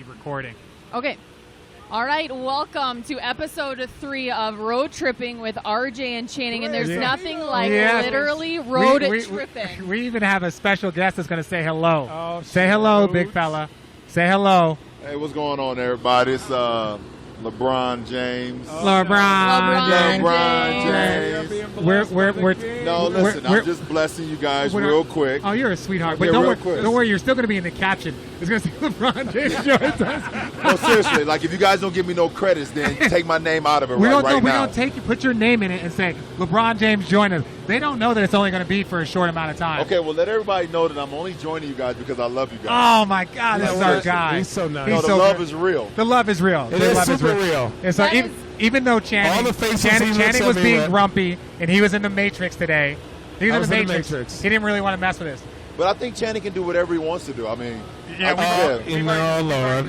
be recording. Okay. All right, welcome to episode 3 of Road Tripping with RJ and Channing, and there's nothing like literally road tripping. We even have a special guest that's going to say hello. Oh, say hello, big fella. Say hello. Hey, what's going on, everybody? It's LeBron James. LeBron James. I'm just blessing you guys real quick. Oh, you're a sweetheart. But don't worry, you're still going to be in the caption. It's going to say LeBron James joins us. No, seriously, like if you guys don't give me no credits, then take my name out of it right now. We don't take you. Put your name in it and say LeBron James join us. They don't know that it's only going to be for a short amount of time. Okay, well, let everybody know that I'm only joining you guys because I love you guys. Oh, my God. This is our guy. He's so nice. No, the love is real. The love is real. It is super real. And so even though Channing was being grumpy and he was in the Matrix today, he was in the Matrix. He didn't really want to mess with us. But I think Channing can do whatever he wants to do. I mean, Lord.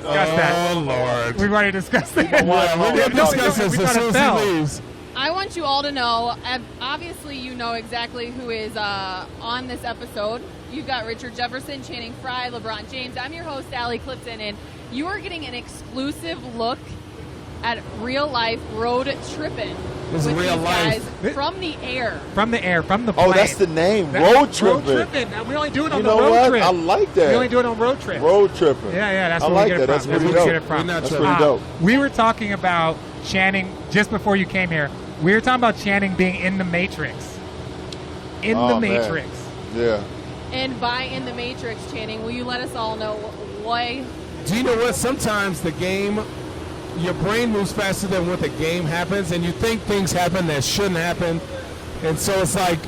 Oh, Lord. We've already discussed that. We're going to discuss this as soon as he leaves. I want you all to know, obviously you know exactly who is on this episode. You've got Richard Jefferson, Channing Frye, LeBron James. I'm your host, Allie Clifton, and you are getting an exclusive look at real-life road tripping. This is real life. From the air. From the plane. Oh, that's the name, road tripping. Road tripping. We only do it on you the know road what? trip. I like that. We only do it on road trips. Road tripping. Yeah, that's I where like we get it that. from. That's pretty dope. That's pretty dope. We were talking about Channing just before you came here. We were talking about Channing being in the Matrix. Matrix. Yeah. And by in the Matrix, Channing, will you let us all know why? Do you know what? Sometimes the game, your brain moves faster than what the game happens, and you think things happen that shouldn't happen. And so it's like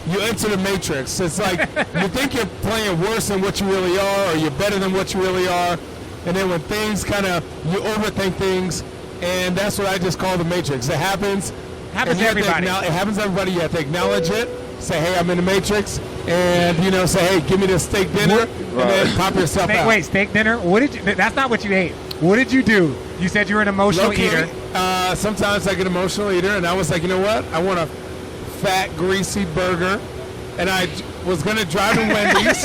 you enter the Matrix. It's like you think you're playing worse than what you really are, or you're better than what you really are. And then when things you overthink things, and that's what I just call the Matrix. It happens. Happens to everybody. It happens to everybody. You have to acknowledge it. Say, hey, I'm in the Matrix. And, say, hey, give me this steak dinner. And then pop yourself out. Wait, steak dinner? That's not what you ate. What did you do? You said you were an emotional eater. Sometimes I get an emotional eater. And I was like, you know what? I want a fat, greasy burger. And I was going to drive to Wendy's.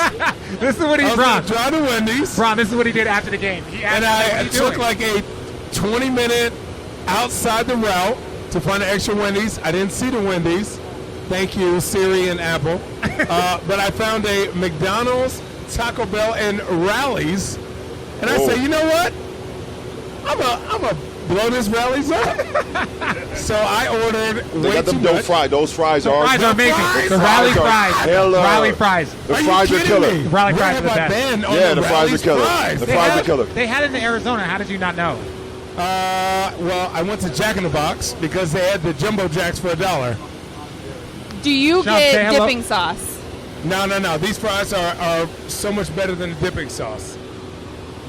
This is what he brought. Drive to Wendy's. Bron, this is what he did after the game. And I took like a 20-minute outside the route to find an extra Wendy's. I didn't see the Wendy's. Thank you, Siri and Apple. But I found a McDonald's, Taco Bell, and Rally's. And I said, you know what? I'm a blow this Rally's up. So I ordered They got them dope fries. Those fries are amazing. The Rally fries. Rally fries. The fries are killer. The Rally fries are the best. Yeah, the fries are killer. The fries are killer. They had it in Arizona. How did you not know? Well, I went to Jack in the Box because they had the Jumbo Jacks for $1. Do you get dipping sauce? No. These fries are so much better than the dipping sauce.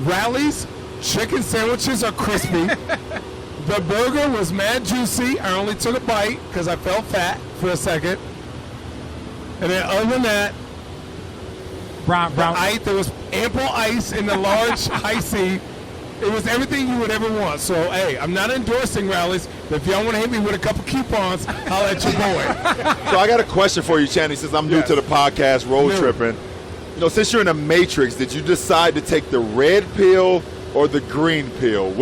Rally's chicken sandwiches are crispy. The burger was mad juicy. I only took a bite because I felt fat for a second. And then other than that, there was ample ice in the large icy. It was everything you would ever want. So, hey, I'm not endorsing Rallies, but if y'all want to hit me with a couple coupons, holla at your boy. So I got a question for you, Channing, since I'm new to the podcast, Road Tripping. Since you're in a Matrix, did you decide to take the red pill or the green pill?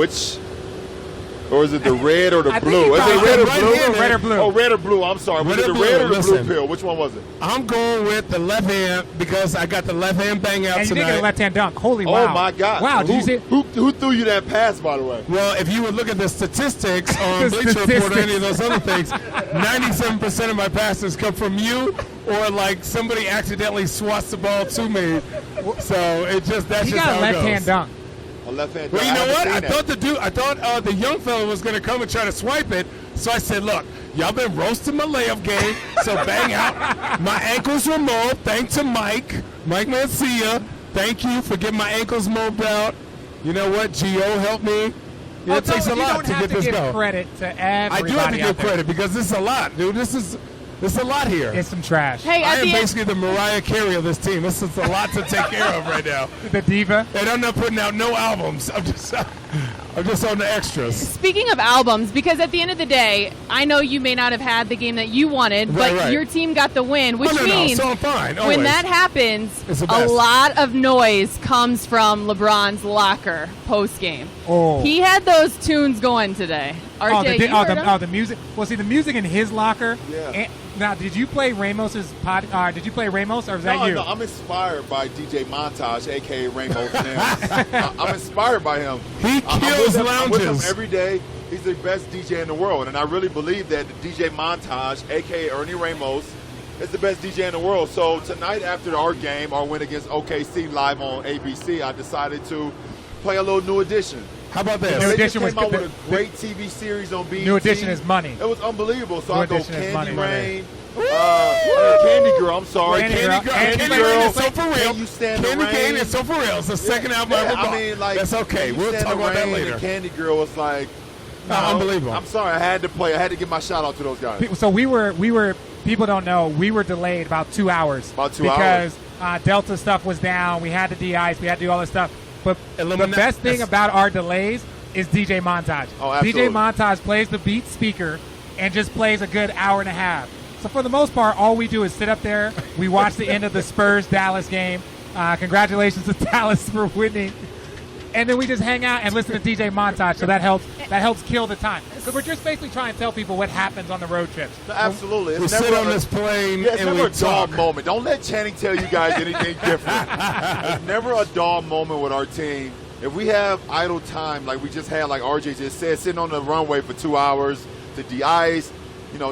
Or is it the red or the blue? Is it red or blue? Red or blue. Oh, red or blue. I'm sorry. Was it the red or the blue pill? Which one was it? I'm going with the left hand because I got the left hand bang out and you tonight. did get a left hand dunk. Holy wow. Oh, my God. Wow. Did you see? Who threw you that pass, by the way? Well, if you would look at the statistics on Bleacher Report or any of those other things, 97% of my passes come from you or like somebody accidentally swats the ball to me. So that's just how it goes. He got a left hand dunk. A left hand. Well, you know what? I thought the young fella was going to come and try to swipe it. So I said, look, y'all been roasting my layup game. So bang out. My ankles were mowed. Thanks to Mike Mancia. Thank you for getting my ankles mowed out. You know what? Gio helped me. It takes a lot to get this going. You don't have to give credit to everybody. I do have to give credit because this is a lot, dude. This is a lot here. It's some trash. Hey, I am basically the Mariah Carey of this team. This is a lot to take care of right now. The diva. And I'm not putting out no albums. I'm just. I'm just on the extras. Speaking of albums, because at the end of the day, I know you may not have had the game that you wanted, but your team got the win, which means so I'm fine. When that happens, a lot of noise comes from LeBron's locker post-game. Oh. He had those tunes going today. RJ, the music. Well, see, the music in his locker. Yeah. Now, did you play Ramos's did you play Ramos, or was that you? No, I'm inspired by DJ Montage, a.k.a. Ramos. I'm inspired by him. He kills lounges. I'm with him every day. He's the best DJ in the world, and I really believe that the DJ Montage, a.k.a. Ernie Ramos, is the best DJ in the world. So tonight, after our game, our win against OKC live on ABC, I decided to play a little New Edition. How about this? New Edition came out with a great TV series on BET. New Edition is money. It was unbelievable. So I go Candy Rain, Woo! Candy Girl. I'm sorry, Candy Girl. It's so for real. Can You Stand Candy the Rain? Cane is so for real. It's the second album I ever bought. I mean, like, that's okay. Can You We'll Stand talk the about that Rain later. and Candy Girl was like, unbelievable. I'm sorry, I had to play. I had to give my shout out to those guys. So we were. People don't know we were delayed about 2 hours. Because Delta stuff was down. We had to de-ice. We had to do all this stuff. But the best thing about our delays is DJ Montage. Oh, absolutely. DJ Montage plays the Beat speaker and just plays a good hour and a half. So for the most part, all we do is sit up there. We watch the end of the Spurs-Dallas game. Congratulations to Dallas for winning. And then we just hang out and listen to DJ Montage. So that helps kill the time. Because we're just basically trying to tell people what happens on the road trips. No, absolutely. We sit on this plane it's and never we a dull talk. moment. Don't let Channing tell you guys anything different. It's never a dull moment with our team. If we have idle time, like we just had, like RJ just said, sitting on the runway for 2 hours to de-ice,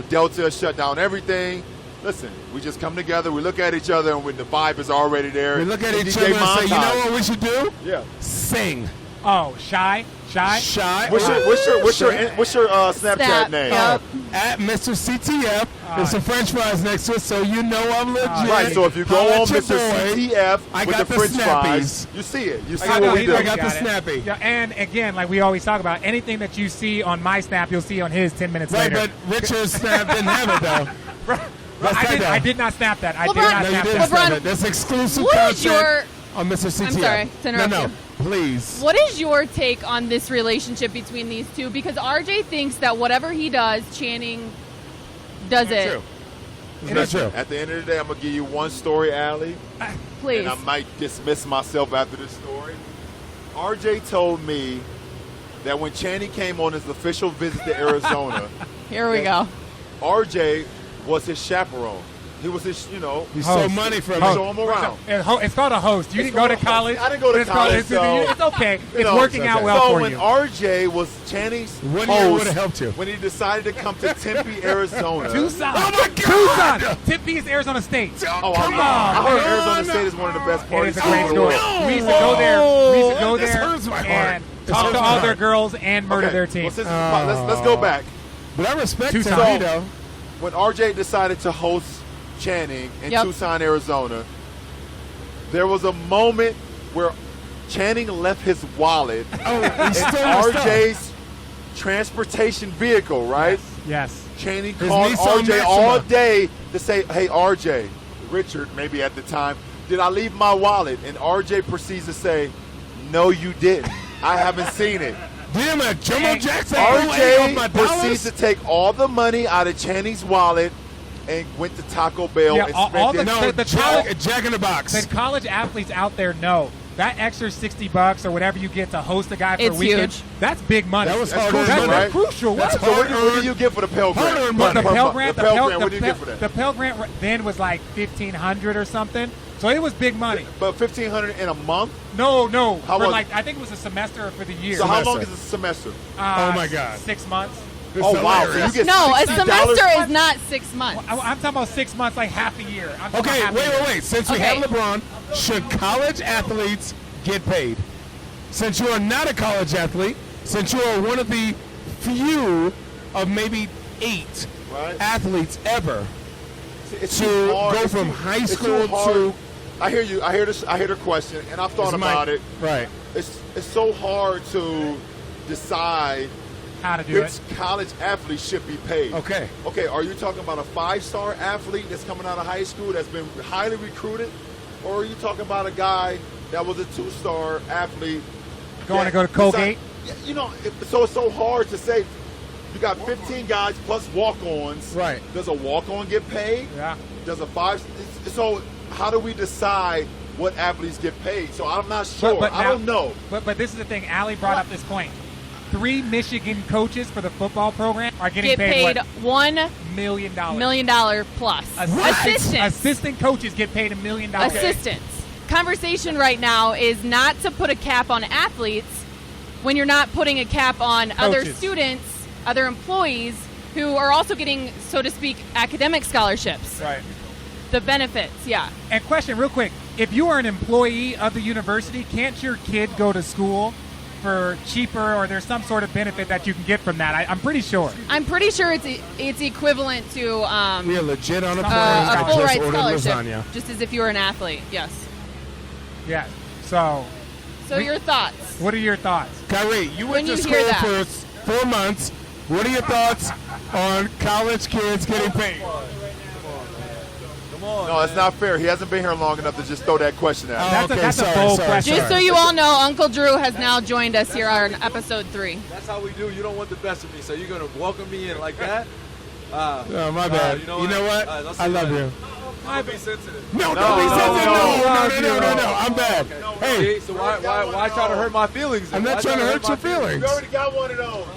Delta shut down everything. Listen, we just come together, we look at each other, and when the vibe is already there. We look at each other and say, you know what we should do? Yeah. Sing. Oh, Shy? What's your Snapchat name? At Mr. CTF. There's some French fries next to it, so you know I'm legit. Right, so if you go on Mr. CTF with the French fries, you see it. You see what we do. I got the snappy. Yeah, and again, like we always talk about, anything that you see on my snap, you'll see on his 10 minutes later. Right, but Richard's snap didn't have it, though. I did not snap that. I LeBron, did not snap that. LeBron, that's exclusive what content is your... on Mr. CTF. I'm sorry to interrupt you. Please. What is your take on this relationship between these two? Because RJ thinks that whatever he does, Channing does it. True. It's not true. At the end of the day, I'm going to give you one story, Allie. Please. And I might dismiss myself after this story. RJ told me that when Channing came on his official visit to Arizona, here we go. RJ was his chaperone. He was his, He stole money from him. Show him around. It's called a host. You didn't go to college. I didn't go to college. It's okay. It's working out well for you. So when RJ was Channing's host, would have helped you. When he decided to come to Tempe, Arizona. Tucson. Oh my God! Tucson. Tempe is Arizona State. Oh, come on! I heard Arizona State is one of the best parties in the world. No. We used to go there. We used to go this there hurts my and heart. talk to all their girls and murder their team. Well, let's go back. But I respect Tucson. Tempe, though. When RJ decided to host Channing in Tucson, Arizona, there was a moment where Channing left his wallet in RJ's transportation vehicle, right? Yes. Channing called RJ all day to say, hey, RJ, Richard, maybe at the time, did I leave my wallet? And RJ proceeds to say, no, you didn't. I haven't seen it. Damn it, Jumbo Jackson. RJ proceeds to take all the money out of Channing's wallet and went to Taco Bell and spent it. Jack in the Box. The college athletes out there know that extra $60 or whatever you get to host a guy for a weekend. Huge. That's big money. That was That's hard crucial, right? Crucial. So what do you get for the Pell Grant? The Pell Grant. What do you get for that? The Pell Grant then was like $1,500 or something. So it was big money. But $1,500 in a month? No. How for was like I think it was a semester or for the year. So how long is a semester? Oh my God. 6 months. Oh wow! So you get no, a $60? semester is not 6 months. I'm talking about 6 months, like half a year. Okay, wait. Since we have LeBron, should college athletes get paid? Since you are not a college athlete, since you are one of the few of maybe 8 athletes ever to go from high school to. I hear you. I hear this. I hear the question, and I've thought about it. Right. It's so hard to decide how to do which college athlete should be paid. Okay. Are you talking about a 5-star athlete that's coming out of high school that's been highly recruited, or are you talking about a guy that was a 2-star athlete going to go to Colgate? So it's so hard to say. You got 15 guys plus walk-ons. Right. Does a walk-on get paid? Yeah. Does a 5? So how do we decide what athletes get paid? So I'm not sure. I don't know. But this is the thing. Allie brought up this point. 3 Michigan coaches for the football program are getting paid $1 million. million plus. Assistants. Assistant coaches get paid $1 million. Assistants. Conversation right now is not to put a cap on athletes when you're not putting a cap on other students, other employees who are also getting, so to speak, academic scholarships. Right. The benefits, yeah. And question real quick. If you are an employee of the university, can't your kid go to school for cheaper, or there's some sort of benefit that you can get from that? I'm pretty sure. I'm pretty sure it's equivalent to We're legit on a plane. a full ride ordered scholarship, lasagna. just as if you were an athlete, yes. Yeah. So Your thoughts? what are your thoughts? Kyrie, you went When to you school hear that. for 4 months. What are your thoughts on college kids getting paid? No, it's not fair. He hasn't been here long enough to just throw that question out. That's a bold question. Just so you all know, Uncle Drew has now joined us here on episode 3. That's how we do. You don't want the best of me, so you're going to welcome me in like that? Oh, my bad. You know what? I love you. I'll be sensitive. No, don't be sensitive. No. I'm bad. Hey, So why try to hurt my feelings? I'm not trying to hurt your feelings. You already got one of those.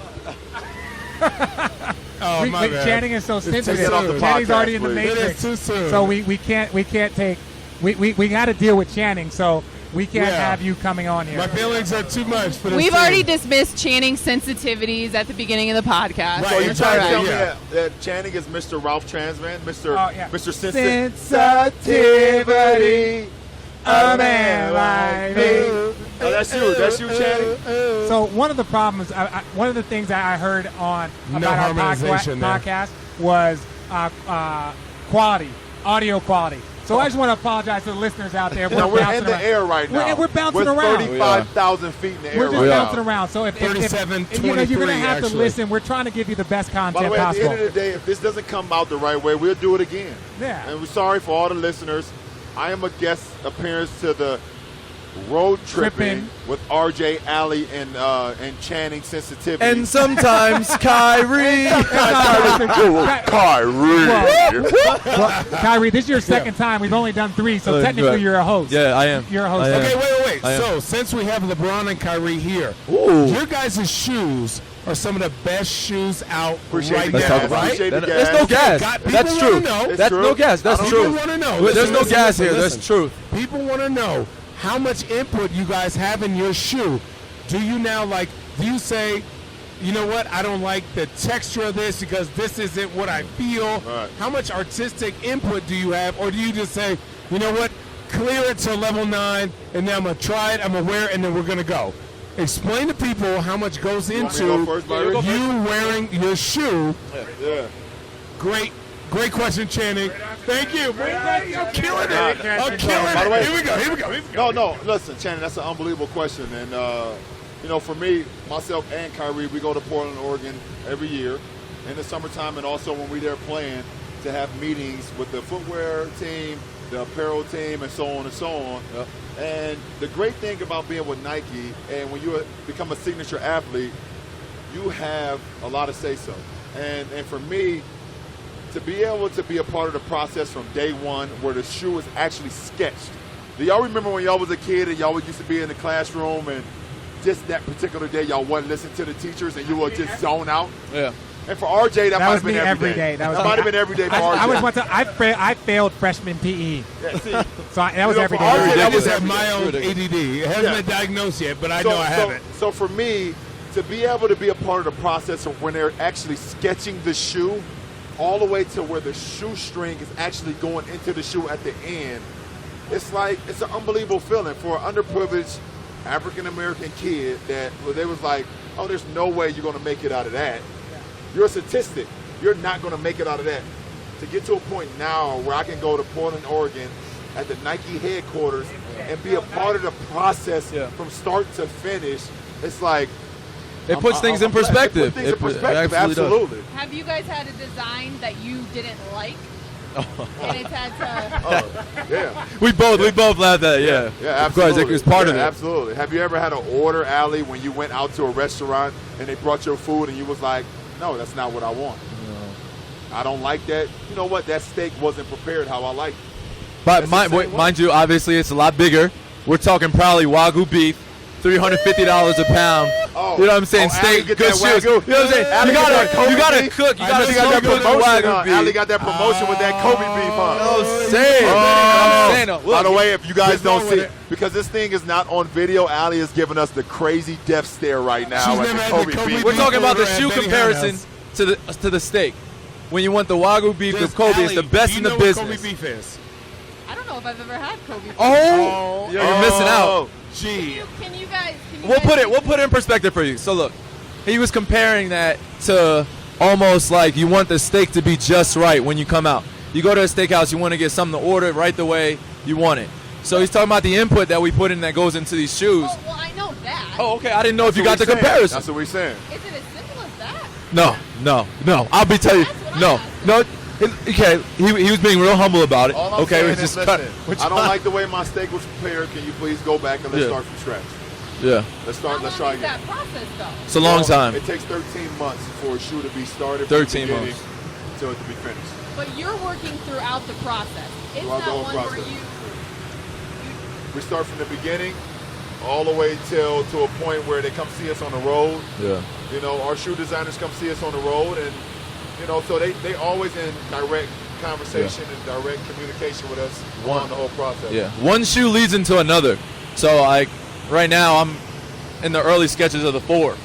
Oh, my bad. Channing is so sensitive. Get off the Channing's podcast, already in the please. It matrix. is too soon. So we can't take. We got to deal with Channing. So we can't Yeah. have you coming on here. My feelings are too much for this We've team. already dismissed Channing's sensitivities at the beginning of the podcast. Right. So you're It's trying to all tell right, me yeah. that Channing is Mr. Ralph Transman, Mr. Mr. Sensitivity. A man like me. Oh, that's you, Channing. So one of the problems, one of the things that I heard on No about our harmonization there. podcast was quality, audio quality. So I just want to apologize to the listeners out there. Now, we're bouncing in the around. air right now. We're bouncing We're around. 35,000 feet in the air We're just right bouncing now. around. So if 37, you're going to 23, have to actually. listen. We're trying to give you the best By content the way, at the possible. end of the day, if this doesn't come out the right way, we'll do it again. Yeah. And we're sorry for all the listeners. I am a guest appearance to the Road Trippin' with RJ, Alley, and Channing Sensitivity. And sometimes Kyrie. Kyrie. Well, Kyrie, this is your second time. We've only done 3, so technically right. you're a host. Yeah, I am. You're a host. I am. Okay, wait. I am. So, since we have LeBron and Kyrie here, Ooh. your guys' shoes are some of the best shoes out Appreciate right the Let's now, talk about right? Appreciate the There's gas. no gas. People That's wanna true. know. It's That's true. no gas. That's I don't true. People want to know. There's Listen, no listen, gas listen, here. listen. That's truth. People want to know how much input you guys have in your shoe. Do you now do you say, you know what, I don't like the texture of this because this isn't what I feel? Right. How much artistic input do you have? Or do you just say, you know what, clear it to level 9 and then I'm going to try it, I'm going to wear it, and then we're going to go. Explain to people how much goes want me to into go first, Byron? you wearing your shoe. Yeah. Great question, Channing. Thank you. I'm killing Nah, it. I'm killing by the way- it. Here we go. No, listen, Channing, that's an unbelievable question. And, for me, myself and Kyrie, we go to Portland, Oregon every year in the summertime, and also when we're there playing to have meetings with the footwear team, the apparel team, and so on and so on. Yep. And the great thing about being with Nike, and when you become a signature athlete, you have a lot of say-so. And for me, to be able to be a part of the process from day one where the shoe is actually sketched. Do y'all remember when y'all was a kid and y'all used to be in the classroom and just that particular day y'all wasn't listening to the teachers and you would just zone out? Yeah. And for RJ, that might was have been me every day. That might have been every day for RJ. I was one time. I failed freshman PE, Yeah, see, so that was You know, every for day. RJ, That was Yeah. that mild ADD. It hasn't Yeah. been diagnosed yet, but I know I have it. So for me, to be able to be a part of the process of when they're actually sketching the shoe, all the way to where the shoestring is actually going into the shoe at the end, it's an unbelievable feeling for an underprivileged African-American kid that they was like, oh, there's no way you're going to make it out of that. You're a statistic. You're not going to make it out of that. To get to a point now where I can go to Portland, Oregon at the Nike headquarters and be a part of the process from start to finish, it's like, It puts things in perspective. It puts things in perspective, absolutely does. absolutely. Have you guys had a design that you didn't like? And it's had to. Yeah. We both laughed at it. Yeah. Yeah, Of course, absolutely. it's part of it. Absolutely. Have you ever had an order, Allie, when you went out to a restaurant and they brought your food and you was like, no, that's not what I want. No. I don't like that. You know what? That steak wasn't prepared how I like it. But mind you, obviously, it's a lot bigger. We're talking probably Wagyu beef, $350 a pound. Oh. You know what I'm saying? Oh, Allie Steak, get good that shoes. You Wagyu. know what I'm saying? Allie You get that gotta Kobe cook. beef. You gotta got that slow cook the promotion. Wagyu beef. Allie got that promotion with that Kobe beef, huh? I'm saying. By the way, if you guys What's don't wrong see, with it? because this thing is not on video, Allie is giving us the crazy death stare right now She's at never the had Kobe the Kobe beef. beef. We're talking about the Order at shoe Benny comparison Hanna's. to the steak. When you want the Wagyu beef with Kobe, it's the Allie, best do in you the know what business. Kobe beef is? I don't know if I've ever had Kobe beef. Oh, you're missing out. Gee. Can you guys? We'll put it in perspective for you. So look, he was comparing that to almost like you want the steak to be just right when you come out. You go to a steakhouse, you want to get something to order right the way you want it. So he's talking about the input that we put in that goes into these shoes. Oh, well, I know that. Oh, okay. I didn't know if you got That's the what we're saying. comparison. That's what we're saying. Is it as simple as that? No. I'll be telling you. That's what No, I'm no. Okay, he was being real humble about it. All I'm Okay, saying we is, just listen, cut. I don't like the way my steak was prepared. Can you please go back and let's Yeah. start from scratch? Yeah, Let's How Let's long try is again. that process, though? it's a long time. It takes 13 months for a shoe to be started. 13 from the months. beginning till it to be finished. But you're working throughout the process. It's Throughout not the whole one where process. you. We start from the beginning all the way till to a point where they come see us on the road. Yeah. You know, our shoe designers come see us on the road, and you know, so they always in direct conversation and direct communication with us on the whole process. Yeah, one shoe leads into another. So like right now I'm in the early sketches of the 4.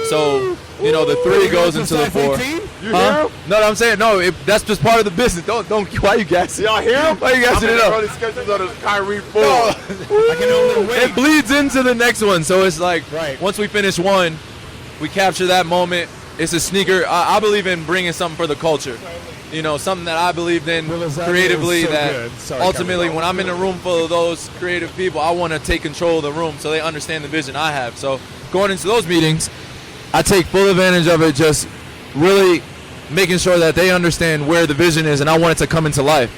So you know the 3 goes into the 4. You hear him? No, I'm saying no. That's just part of the business. Don't. Why you gassing? Y'all hear him? Why you gassing I'm it in the up? early sketches of the Kyrie 4. I can only wait. It bleeds into the next one. So it's like Right. once we finish one, we capture that moment. It's a sneaker. I believe in bringing something for the culture. You know, something that I believed in The lasagna creatively. was so That good. Sorry, ultimately, Kyrie. when I'm in a room full of those creative people, I want to take control of the room so they understand the vision I have. So going into those meetings, I take full advantage of it. Just really making sure that they understand where the vision is, and I want it to come into life.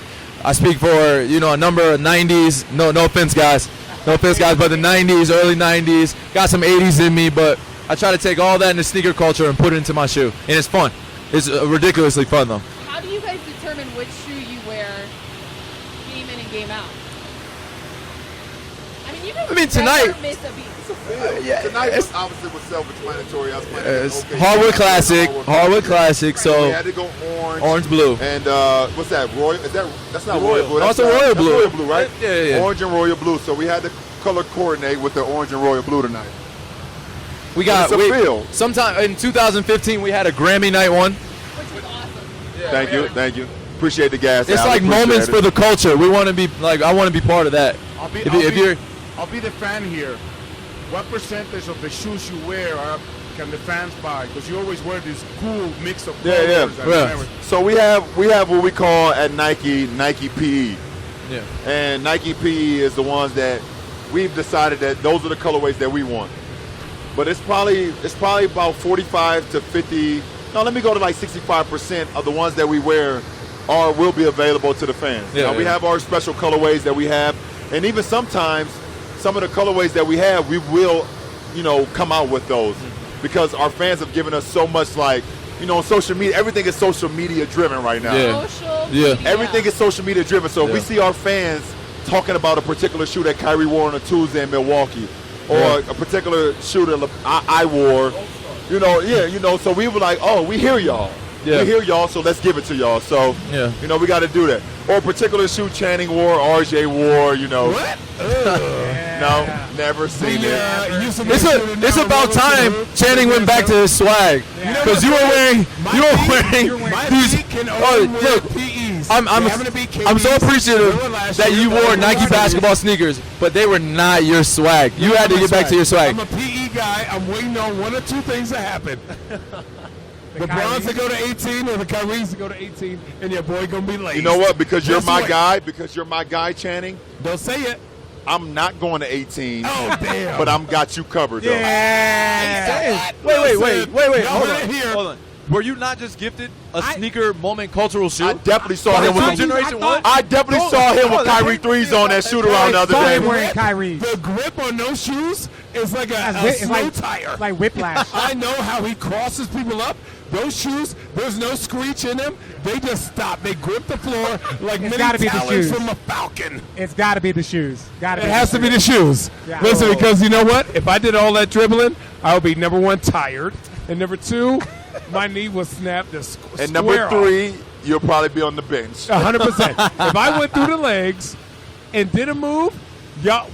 I speak for a number of 90s. No offense, guys. No offense, guys, but the 90s, early 90s, got some 80s in me, but I try to take all that into sneaker culture and put it into my shoe, and it's fun. It's ridiculously fun, though. How do you guys determine which shoe you wear game in and game out? I mean, you guys never tonight- miss a beat. Tonight was obviously was self-explanatory. I was playing It's okay. Hardwood Classic, Hardwood Classic. So we So had to go orange. orange blue. And what's that? Royal? That's not Royal. royal blue. No, That's it's a royal that's blue. royal blue, right? Yeah. Orange and royal blue. So we had to color coordinate with the orange and royal blue tonight. We got It's a feel. sometime in 2015 we had a Grammy night one. Which was awesome. Thank you. Appreciate the gas. It's Al. like Appreciate moments it. for the culture. We want to be like I want to be part of that. I'll be the fan here. What percentage of the shoes you wear can the fans buy? Because you always wear this cool mix of colors. Yeah. and everything. So we have what we call at Nike PE. Yeah. And Nike PE is the ones that we've decided that those are the colorways that we want. But it's probably about 45 to 50. No, let me go to like 65% of the ones that we wear will be available to the fans. Yeah, Now, we yeah. have our special colorways that we have, and even sometimes some of the colorways that we have, we will, come out with those because our fans have given us so much. Like, on social media, everything is social media driven right now. Yeah. Social Yeah. media. Everything is social media driven. So if we Yeah. see our fans talking about a particular shoe that Kyrie wore on a Tuesday in Milwaukee, or Yeah. a particular shoe that I wore, so we were like, oh, we hear y'all. Yeah. We hear y'all, so let's give it to y'all. So, Yeah. we got to do that. Or a particular shoe Channing wore, RJ wore, What? No, never seen it. It's about time Channing went back to his swag because you were wearing these. Look, I'm so appreciative that you wore Nike basketball sneakers, but they were not your swag. You had to get back to your swag. I'm a PE guy. I'm waiting on one or two things to happen. LeBron's to go to 18 or the Kyrie's to go to 18, and your boy gonna be late. You know what? Because you're Just my wait. guy, Channing, Don't say it. I'm not going to 18. Oh damn! But I'm got you covered, though. Yeah. Wait. Y'all Hold heard it on. here. Hold on. were you not just gifted a sneaker moment cultural shoe? I definitely saw him with Generation One. I definitely saw him with Kyrie threes on that shoot around the other saw day. him wearing Kyrie. The grip on those shoes is like a It's slow like, tire. it's like whiplash. I know how he crosses people up. Those shoes, there's no screech in them. They just stop. They grip the floor like many gotta be the talons shoes. from a falcon. It's got to be the shoes. Got It has to be the shoes. Yeah. Listen, because you know what? If I did all that dribbling, I would be number one, tired, and number two, my knee would snap the And number 3, you'll probably be on the bench. 100%. If I went through the legs and did a move,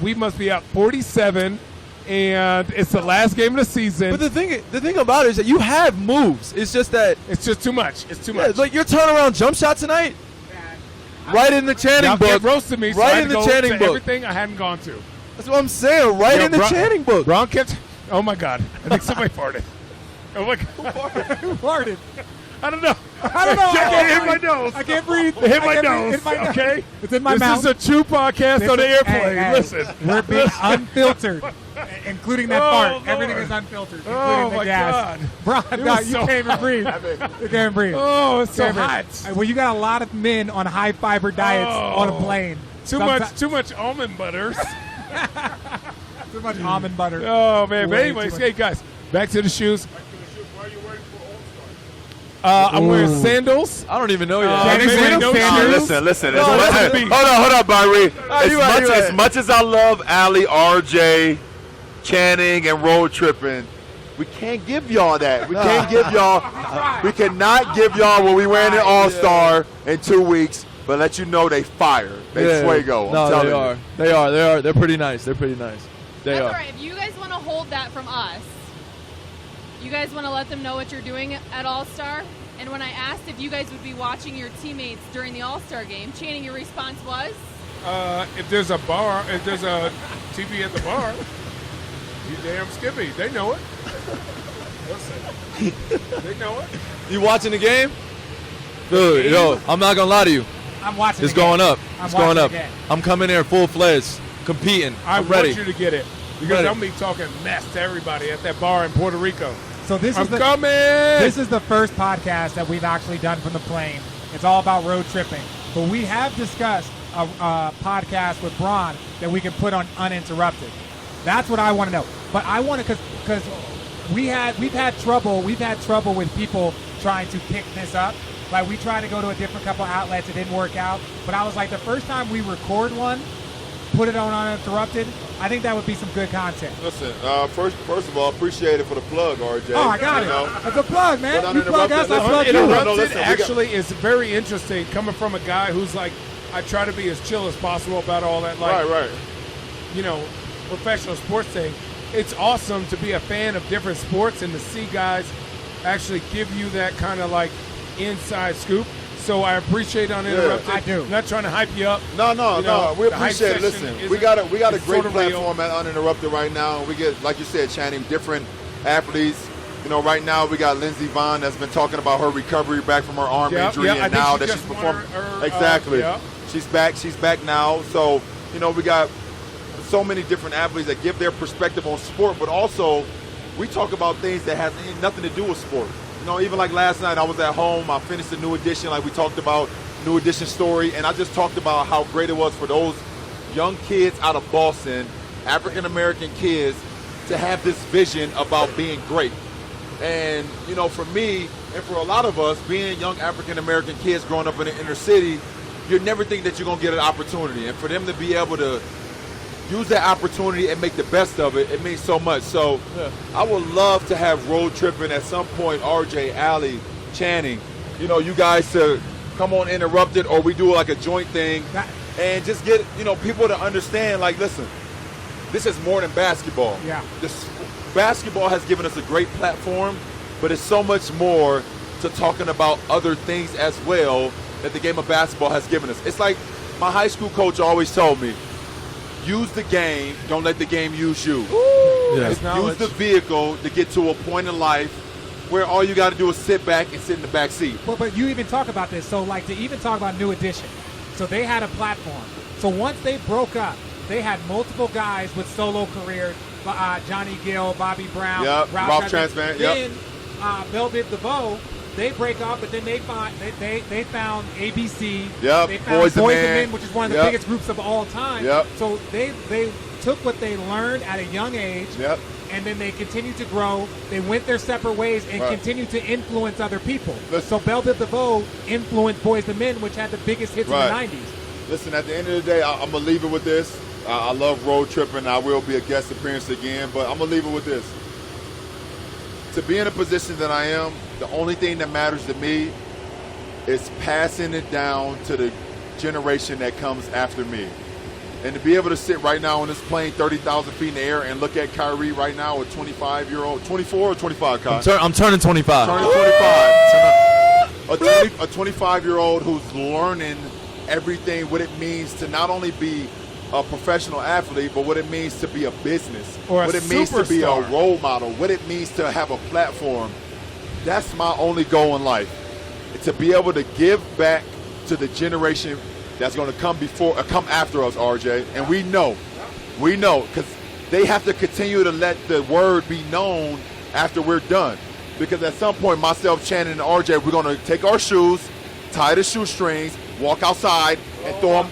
we must be up 47, and it's the last game of the season. But the thing about it is that you have moves. It's just that It's just too much. It's too yeah, much. like your turnaround jump shot tonight, right in the Channing Y'all book. kept roasting me, so I Right had in to the go Channing to book. everything I hadn't gone to. That's what I'm saying. Right Yo, in the Channing book. Bron kept. Oh my God! I think somebody farted. Oh my God! Who farted? I don't know. I don't know. It hit my nose. I can't breathe. It hit my I can't nose. breathe. It's my nose. Okay. It's in my this mouth. is a true podcast This on the is- airplane. hey, Listen, we're being unfiltered, including that Oh, fart. Lord. Everything is unfiltered, including Oh, the my gas. God. Bron, It no, was you so can't even breathe. You can't breathe. oh, it's so Can't breathe. hot. Well, you got a lot of men on high fiber diets on a plane. Too much almond butter. Too much almond butter. Oh man! But Way anyways, too much. hey guys, back to the shoes. I'm wearing sandals. I don't even know yet. Channing maybe wearing no sandals. Listen. No, that's Hold on, Byrie. you right. As much as I love Allie, RJ, Channing, and Road Trippin', we can't give y'all that. We can't give y'all. We cannot give y'all what we wearing in All Star in 2 weeks, but let you know they fire. They fuego. I'm No, telling they you. are. They are. They're pretty nice. They're pretty nice. They That's are. all right. If you guys want to hold that from us, you guys want to let them know what you're doing at All Star. And when I asked if you guys would be watching your teammates during the All Star game, Channing, your response was? If there's a bar, if there's a TV at the bar, you damn Skippy. They know it. Listen, they know it. You watching the game? Dude, yo, I'm not gonna lie to you. I'm watching. It's the game. going up. I'm It's going watching up. the game. I'm coming there full fledged, competing. I'm ready. want you to get it because Ready. I'm be talking mess to everybody at that bar in Puerto Rico. So this I'm is the coming. This is the first podcast that we've actually done from the plane. It's all about road tripping. But we have discussed a podcast with Bron that we can put on uninterrupted. That's what I want to know. But I want to because we've had trouble with people trying to pick this up. Like we tried to go to a different couple outlets, it didn't work out. But I was like, the first time we record one, put it on uninterrupted, I think that would be some good content. Listen, first of all, appreciate it for the plug, RJ. Oh, I got You it. know? That's a plug, man. But You plug us, I plug you. Uninterrupted listen, we got- actually is very interesting coming from a guy who's like, I try to be as chill as possible about all that, like, Right. professional sports thing. It's awesome to be a fan of different sports and to see guys actually give you that kind of like inside scoop. So I appreciate uninterrupted. I do. Not trying to hype you up. No, You know, we the hype appreciate it. session Listen, isn't- we got a it's great sort of real. platform at Uninterrupted right now. And we get, like you said, Channing, different athletes. You know, right now we got Lindsey Vonn that's been talking about her recovery back from her arm Yep, injury, yep, I and think now she that just she's won performing. her, Exactly. yeah. She's back now. So, you know, we got so many different athletes that give their perspective on sport, but also we talk about things that has nothing to do with sport. You know, even like last night, I was at home. I finished the New Edition, like we talked about, New Edition story, and I just talked about how great it was for those young kids out of Boston, African-American kids, to have this vision about being great. And, you know, for me and for a lot of us, being young African-American kids growing up in the inner city, you never think that you're going to get an opportunity. And for them to be able to use that opportunity and make the best of it, it means so much. So I would love to have Road Trippin' at some point, RJ, Allie, Channing, you know, you guys to come on Interrupted, or we do like a joint thing and just get, you know, people to understand, like, listen, this is more than basketball. Yeah. Basketball has given us a great platform, but it's so much more to talking about other things as well that the game of basketball has given us. It's like my high school coach always told me, use the game, don't let the game use you. Yes. Use the vehicle to get to a point in life where all you got to do is sit back and sit in the back seat. But you even talk about this. So, like, to even talk about New Edition, so they had a platform. So once they broke up, they had multiple guys with solo careers, Johnny Gill, Bobby Brown, Yep, Ralph Transparent, yep. Then Belle Biv DeVoe they break off, but then they found ABC. Yep, They found Boys Boys and and Men. Men, which is one of the Yep. biggest groups of all time. Yep. So they took what they learned at a young age. Yep. And then they continued to grow. They went their separate ways and Right. continued to influence other people. Listen. So Belle Biv DeVoe influenced Boys and Men, which had the biggest hits Right. in the 90s. Listen, at the end of the day, I'm going to leave it with this. I love road tripping. I will be a guest appearance again, but I'm going to leave it with this. To be in a position that I am, the only thing that matters to me is passing it down to the generation that comes after me. And to be able to sit right now on this plane 30,000 feet in the air and look at Kyrie right now, a 25-year-old, 24 or 25, Kai? I'm turning 25. Turning 25. A 25-year-old who's learning everything, what it means to not only be a professional athlete, but what it means to be a business, Or a what it means to be a superstar. role model, what it means to have a platform. That's my only goal in life, to be able to give back to the generation that's going to come after us, RJ. And we know, because they have to continue to let the word be known after we're done. Because at some point, myself, Shannon, and RJ, we're going to take our shoes, tie the shoestrings, walk outside, and throw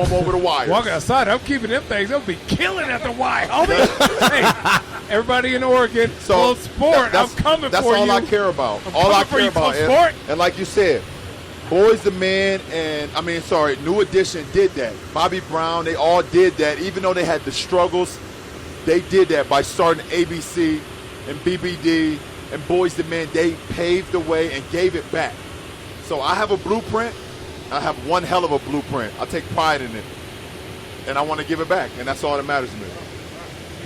them over the wires. Walk outside. I'm keeping them things. They'll be killing at the Y, homie. Hey, everybody in Oregon, full sport. I'm coming that's for all you. I care about. I'm All I coming for care you, about full is, sport. and like you said, Boys the Men New Edition did that. Bobby Brown, they all did that. Even though they had the struggles, they did that by starting ABC and BBD and Boys the Men. They paved the way and gave it back. So I have a blueprint. I have one hell of a blueprint. I take pride in it. And I want to give it back. And that's all that matters to me.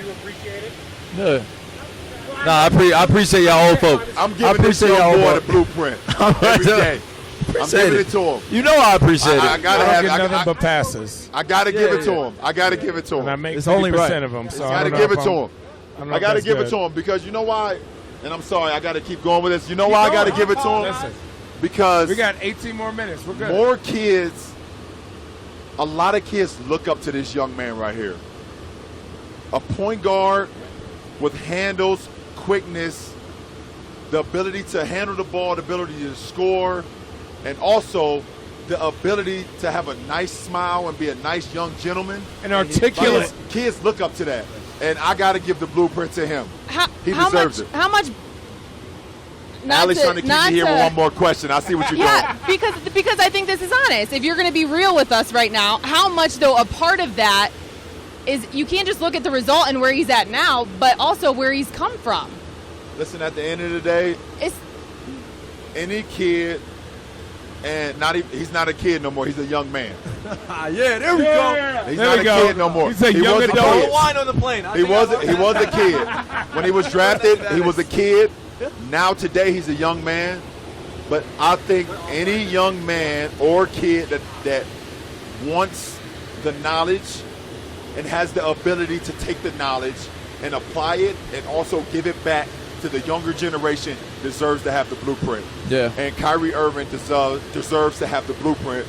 You appreciate it? Yeah. Nah, I appreciate y'all old folk. I'm I giving this appreciate young y'all boy old the blueprint every day. I'm Appreciate giving it. it to him. You know I appreciate I it. gotta I don't have get nothing I but passes. gotta give it to yeah. him. I gotta give it to And I him. make It's 50% only right. of them. So I I gotta don't give know it if to I'm- him. don't know I if gotta that's give it good. to him because you know why? And I'm sorry, I gotta keep going with this. You know why I gotta give it to him? Listen, Because we got 18 more minutes. We're good. more kids, a lot of kids look up to this young man right here. A point guard with handles, quickness, the ability to handle the ball, the ability to score, and also the ability to have a nice smile and be a nice young gentleman. And articulate. Kids look up to that. And I got to give the blueprint to him. He how deserves much, it. How much? Allie's trying to keep me here with one more question. I see what you're Yeah, doing. because I think this is honest. If you're going to be real with us right now, how much though a part of that is you can't just look at the result and where he's at now, but also where he's come from. Listen, at the end of the day, It's any kid, and he's not a kid no more. He's a young man. Yeah, there we go. He's There not we a go. kid no more. He's a He young was adult. kid. Don't whine on the plane. He was a kid. When he was drafted, he was a kid. Now today he's a young man. But I think any young man or kid that wants the knowledge and has the ability to take the knowledge and apply it and also give it back to the younger generation deserves to have the blueprint. Yeah. And Kyrie Irving deserves to have the blueprint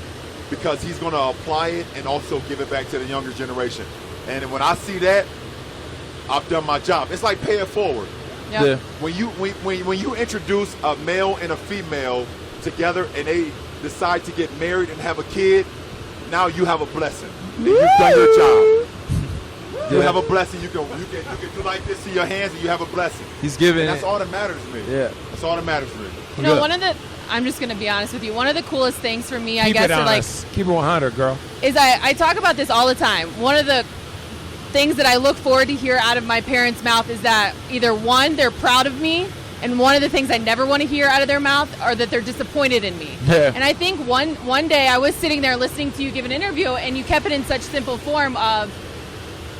because he's going to apply it and also give it back to the younger generation. And when I see that, I've done my job. It's like pay it forward. Yep. Yeah. When you introduce a male and a female together and they decide to get married and have a kid, now you have a blessing. And you've done your job. You have a blessing. You can do like this in your hands and you have a blessing. He's giving And that's it. all that matters to me. Yeah. That's all that matters to me. You know, Good. I'm just going to be honest with you. One of the coolest things for me, I Keep guess, it to like, honest. Keep it 100, girl. is I talk about this all the time. One of the things that I look forward to hear out of my parents' mouth is that either one, they're proud of me, and one of the things I never want to hear out of their mouth are that they're disappointed in me. Yeah. And I think one day I was sitting there listening to you give an interview, and you kept it in such simple form of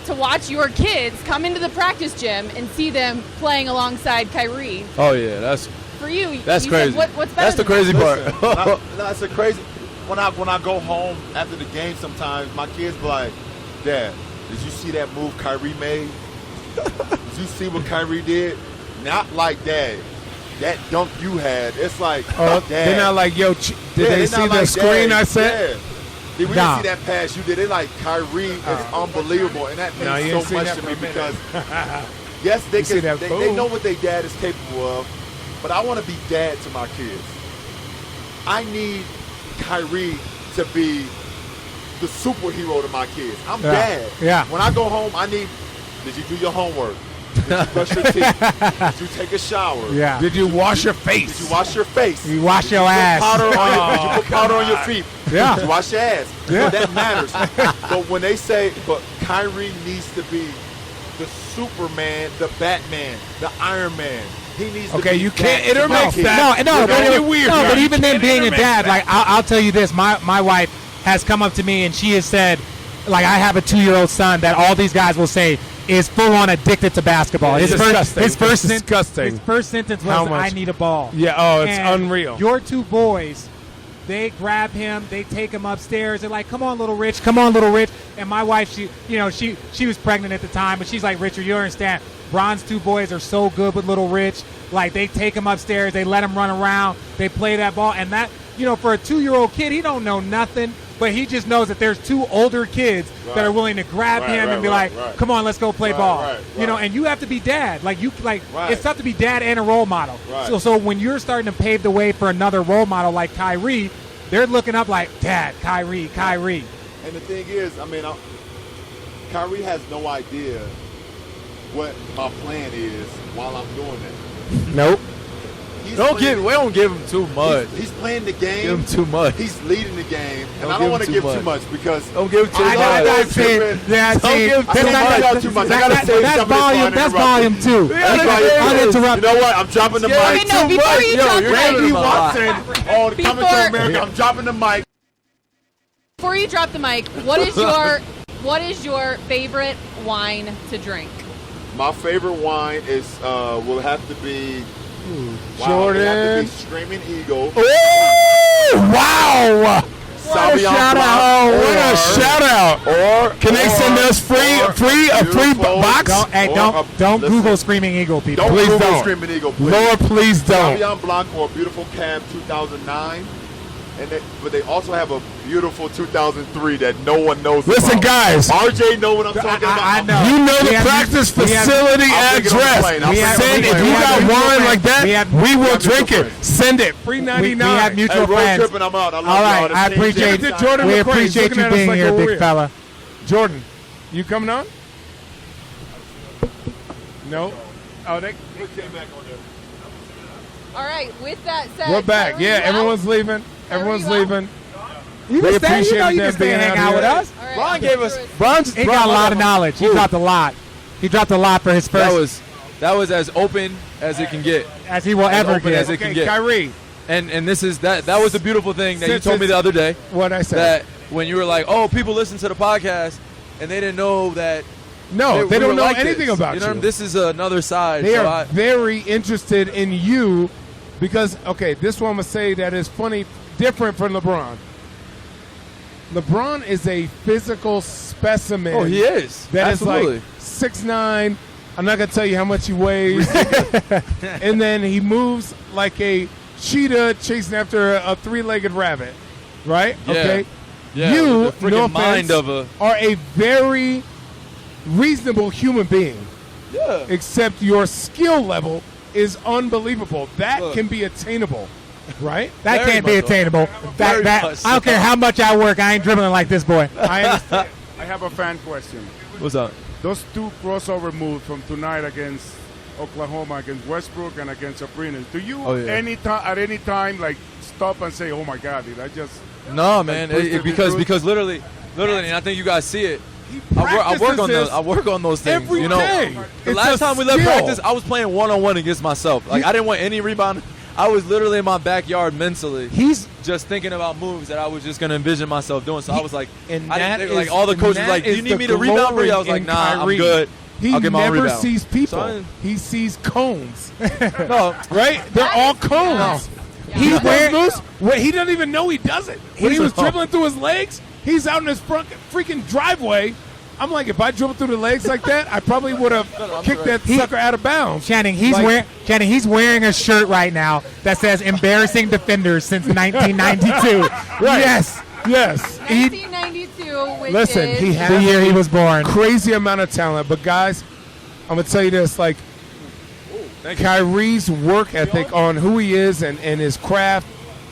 to watch your kids come into the practice gym and see them playing alongside Kyrie. Oh yeah, that's For you, that's you crazy. Said, what's better That's the than crazy that? part. That's a crazy. When I go home after the game, sometimes my kids be like, "Dad, did you see that move Kyrie made? Did you see what Kyrie did? Not like Dad. That dunk you had. It's like, Oh, Dad. they're not like, yo, did Yeah, they they see not the like screen Dad. I sent? Yeah. We didn't Nah. see that pass you did. They like Kyrie is unbelievable, and that No, you means ain't so seen much that to for me a minute. because yes, they You see that they boom. know what their dad is capable of, but I want to be dad to my kids. I need Kyrie to be the superhero to my kids. I'm dad. Yeah. When I go home, I need, did you do your homework? Did you brush your teeth? Did you take a shower? Yeah. Did you wash your face? Did you wash your face? You wash Did your put ass. Did you put powder on your feet? Yeah. Did you wash your ass? Yeah. So that matters. But when they say, but Kyrie needs to be the Superman, the Batman, the Iron Man. He needs to Okay, be you can't that to my intermix kids. that. No, Don't but get weird. No, but You even then, can't being a intermix dad, that. like I'll tell you this, my wife has come up to me and she has said, like, I have a 2-year-old son that all these guys will say is full on addicted to basketball. It's disgusting. His first It's disgusting. His first sentence How was, much? "I need a ball." Yeah, oh, it's And unreal. Your 2 boys, they grab him, they take him upstairs. They're like, "Come on, little Rich, come on, little Rich." And my wife, she was pregnant at the time, but she's like, "Richard, you don't understand. Bron's 2 boys are so good with little Rich. Like, they take him upstairs, they let him run around, they play that ball, and that, for a 2-year-old kid, he don't know nothing." But he just knows that there's 2 older kids that are willing to grab him and be like, "Come on, let's go play ball." And you have to be dad. It's tough to be dad and a role model. Right. So when you're starting to pave the way for another role model like Kyrie, they're looking up like, "Dad, Kyrie." And the thing is, Kyrie has no idea what my plan is while I'm doing that. Nope. We don't give him too much. He's playing the game. Give him too much. He's leading the game, and Don't I don't give want to him give too too much because Don't give him too I much. gotta say, too much. I gotta say That's something volume. That's volume 2. Uninterrupted. You know what? I'm dropping the Okay, mic. no, before you drop the Randy mic, Watson on Coming to Before- America. I'm dropping the mic. before you drop the mic, what is your favorite wine to drink? My favorite wine will have to be Jordan. It have to be Screaming Eagle. Oh, wow. Sauvignon shout Blanc, out. What a or- shout out. Or Can they send us a free beautiful- box? Don't Listen, Google Screaming Eagle, people. Don't Please Google don't. Screaming Eagle, please. Lord, please don't. Sauvignon Blanc or Beautiful Cab 2009. But they also have a beautiful 2003 that no one knows Listen, about. guys. RJ know what I'm talking about. I know. You know We the have- practice we have- facility I'll bring it on the address. plane. I'll bring it on the Send, if plane. you We got have mutual wine friends. like that, We have- we will mutual drink it. friends. Send it. Free We 99. have mutual Hey, road friends. tripping, I'm out. I love All right, y'all. I This is appreciate James Jordan We McCrae's appreciate looking you at us being like here, we're big weird. fella. Jordan, you coming on? No. Oh, they came back on there. All right, with that said, We're back. Kyrie, Yeah, well, everyone's leaving. Everyone's well. leaving. You We can stay. You appreciate know you them can stay being and hang out out with here. us. All right, Bron gave us. He got a lot of knowledge. He dropped a lot. He dropped a lot for his first, That was as open as it can get, as he will as ever open get. as it can Okay, get. Kyrie. And this is that was the beautiful thing that you Since told me it's- the other day. What I said. That when you were like, "Oh, people listen to the podcast," and they didn't know that. No, we they don't were know like anything this. about You know, you. this is another side. They so are very interested in you because, okay, this one I'm going to say that is funny, different from LeBron. LeBron is a physical specimen. Oh, he is. That Absolutely. is like 6'9". I'm not going to tell you how much he weighs. And then he moves like a cheetah chasing after a 3-legged rabbit. Right? Yeah. Okay. Yeah, You, with the freaking no offense, mind of a. are a very reasonable human being. Yeah. Except your skill level is unbelievable. That Look. can be attainable, right? That Very can't be much so. attainable. Very That much I don't care how much I work. I ain't dribbling like this boy. I understand. I have a fan question. What's up? Those 2 crossover moves from tonight against Oklahoma, against Westbrook, and against Sabrina. Do you Oh, yeah. at any time like stop and say, "Oh my God, did I just?" No, man. push the Because recruits? literally, and I think you guys see it. He I work on practices those. I work on those things. every you know, day. the It's last a time we left skill. practice, I was playing 1-on-1 against myself. Like I didn't want any rebound. I was literally in my backyard mentally, He's just thinking about moves that I was just gonna envision myself doing. So I was like, And I that didn't, like is- all the and coaches that like, do is you need the me to rebound for you? I was glory like, in nah, Kyrie. I'm good. He I'll get my own never rebound. sees people. So he sees cones. No, Right? They're all cones. He He's wearing- does moves. He doesn't even know he does it. When he was No. dribbling through his legs, he's out in his front freaking driveway. I'm like, if I dribbled through the legs like that, I probably would have kicked that sucker out of bounds. Channing. He's Like- He's wearing a shirt right now that says "Embarrassing Defenders since 1992." Right. Yes. Yes. 1992, which Listen, is he has The year he was born. crazy amount of talent. But guys, I'm gonna tell you this: like Kyrie's work ethic on who he is and his craft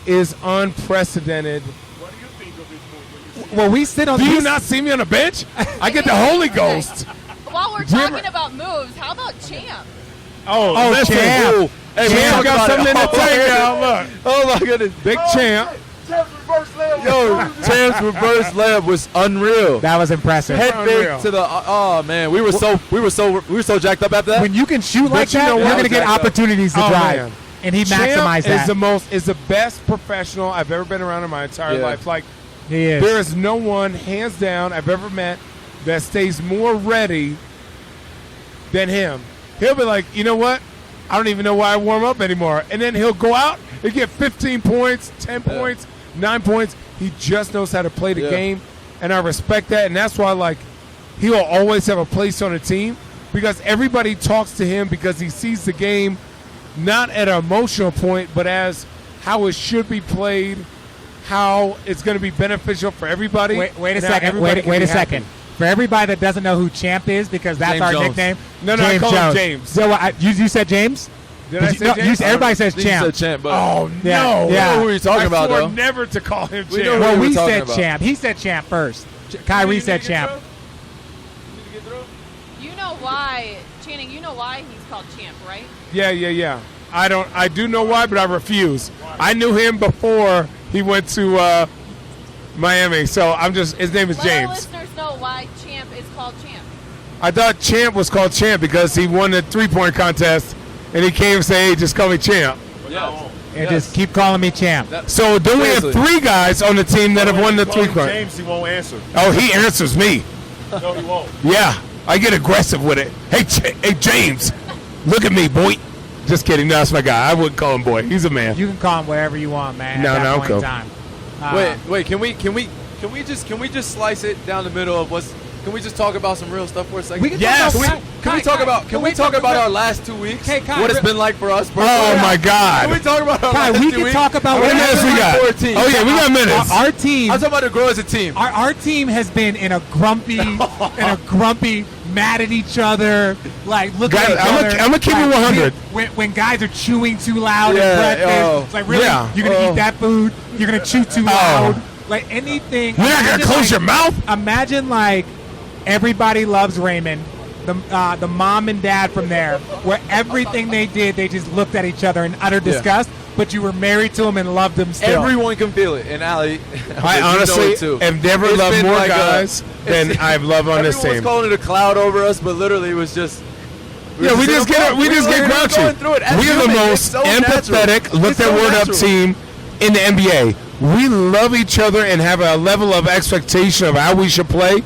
is unprecedented. What do you think of this move? When you see Well, we sit on. Do you we- not see me on the bench? I get the Holy Ghost. While we're Do you talking ever- about moves, how about Champ? Oh, listen. Champ. Ooh. Hey, Champ Champ got got something in it. the tank now. Look. Oh my goodness. Big Champ. Champ's reverse layup. Yo, Champ's reverse layup was unreal. That was impressive. Head Unreal. fake to the. Oh man, we were so jacked up after that. When you can shoot like you that, know you're what? going to get opportunities to Oh, drive. man. And he Champ maximized that. is the best professional I've ever been around in my entire Yeah. life. Like, He is. there is no one, hands down, I've ever met that stays more ready than him. He'll be like, you know what? I don't even know why I warm up anymore. And then he'll go out and get 15 points, 10 points, 9 points. He just knows how to play the Yeah. game, and I respect that. And that's why, like, he will always have a place on the team because everybody talks to him because he sees the game not at an emotional point, but as how it should be played, how it's going to be beneficial for everybody. Wait a and how second. everybody Wait can a be second. happy. For everybody that doesn't know who Champ is, because that's James our Jones. nickname. No, I call him James. So, you said James? Did I you, say no, James? everybody says I think you Champ. said Champ, but Oh, Yeah, no. yeah. I know who you're talking I about, swore though. never to call him We know Champ. who Well, we we were talking said about. Champ. He said Champ first. Kyrie said Champ. You know why, Channing, you know why he's called Champ, right? Yeah. I do know why, but I refuse. I knew him before he went to Miami, so his name is Let our James. listeners know why Champ is called Champ. I thought Champ was called Champ because he won the three-point contest, and he came and said, hey, just call me Champ. Yes. And just keep calling me Champ. So don't we have Seriously. 3 guys on the team that have won the Call him three-point? James, he won't answer. Oh, he answers me. No, he won't. Yeah, I get aggressive with it. Hey, hey, James, look at me, boy. Just kidding. No, that's my guy. I wouldn't call him boy. He's a man. You can call him whatever you want, man. No, at that no, point in cool. time. Wait. Can we just slice it down the middle of what's? Can we just talk about some real stuff for a second? We can Yes. talk about, Can we talk about? Can we talk about our last 2 weeks? Hey, Kai, what it's been like for us? Oh, my God. Can we talk about our Kai, last we 2 can weeks? talk about How many whatever minutes we got? For a team. Oh, yeah, we got minutes. Our team. I'm talking about to grow as a team. Our team has been in a grumpy, mad at each other, like looking Guys, at each I'ma- other. I'ma keep it like, 100. When guys are chewing too loud Yeah, at breakfast, oh. it's like really, Yeah. you're gonna Oh. eat that food? You're gonna chew too loud? Like anything. You're not going to imagine, close like, your mouth? Imagine like Everybody Loves Raymond, the mom and dad from there, where everything they did, they just looked at each other in utter disgust. But you were married to them and loved them still. Everyone can feel it, and Ali. I honestly have never It's loved been more like guys than I've loved on this Everyone's team. calling it a cloud over us, but literally it was just. Yeah, we just get grouchy. Going through it as We are the humans. It's most so natural. empathetic, look It's that so word up natural. team in the NBA. We love each other and have a level of expectation of how we should play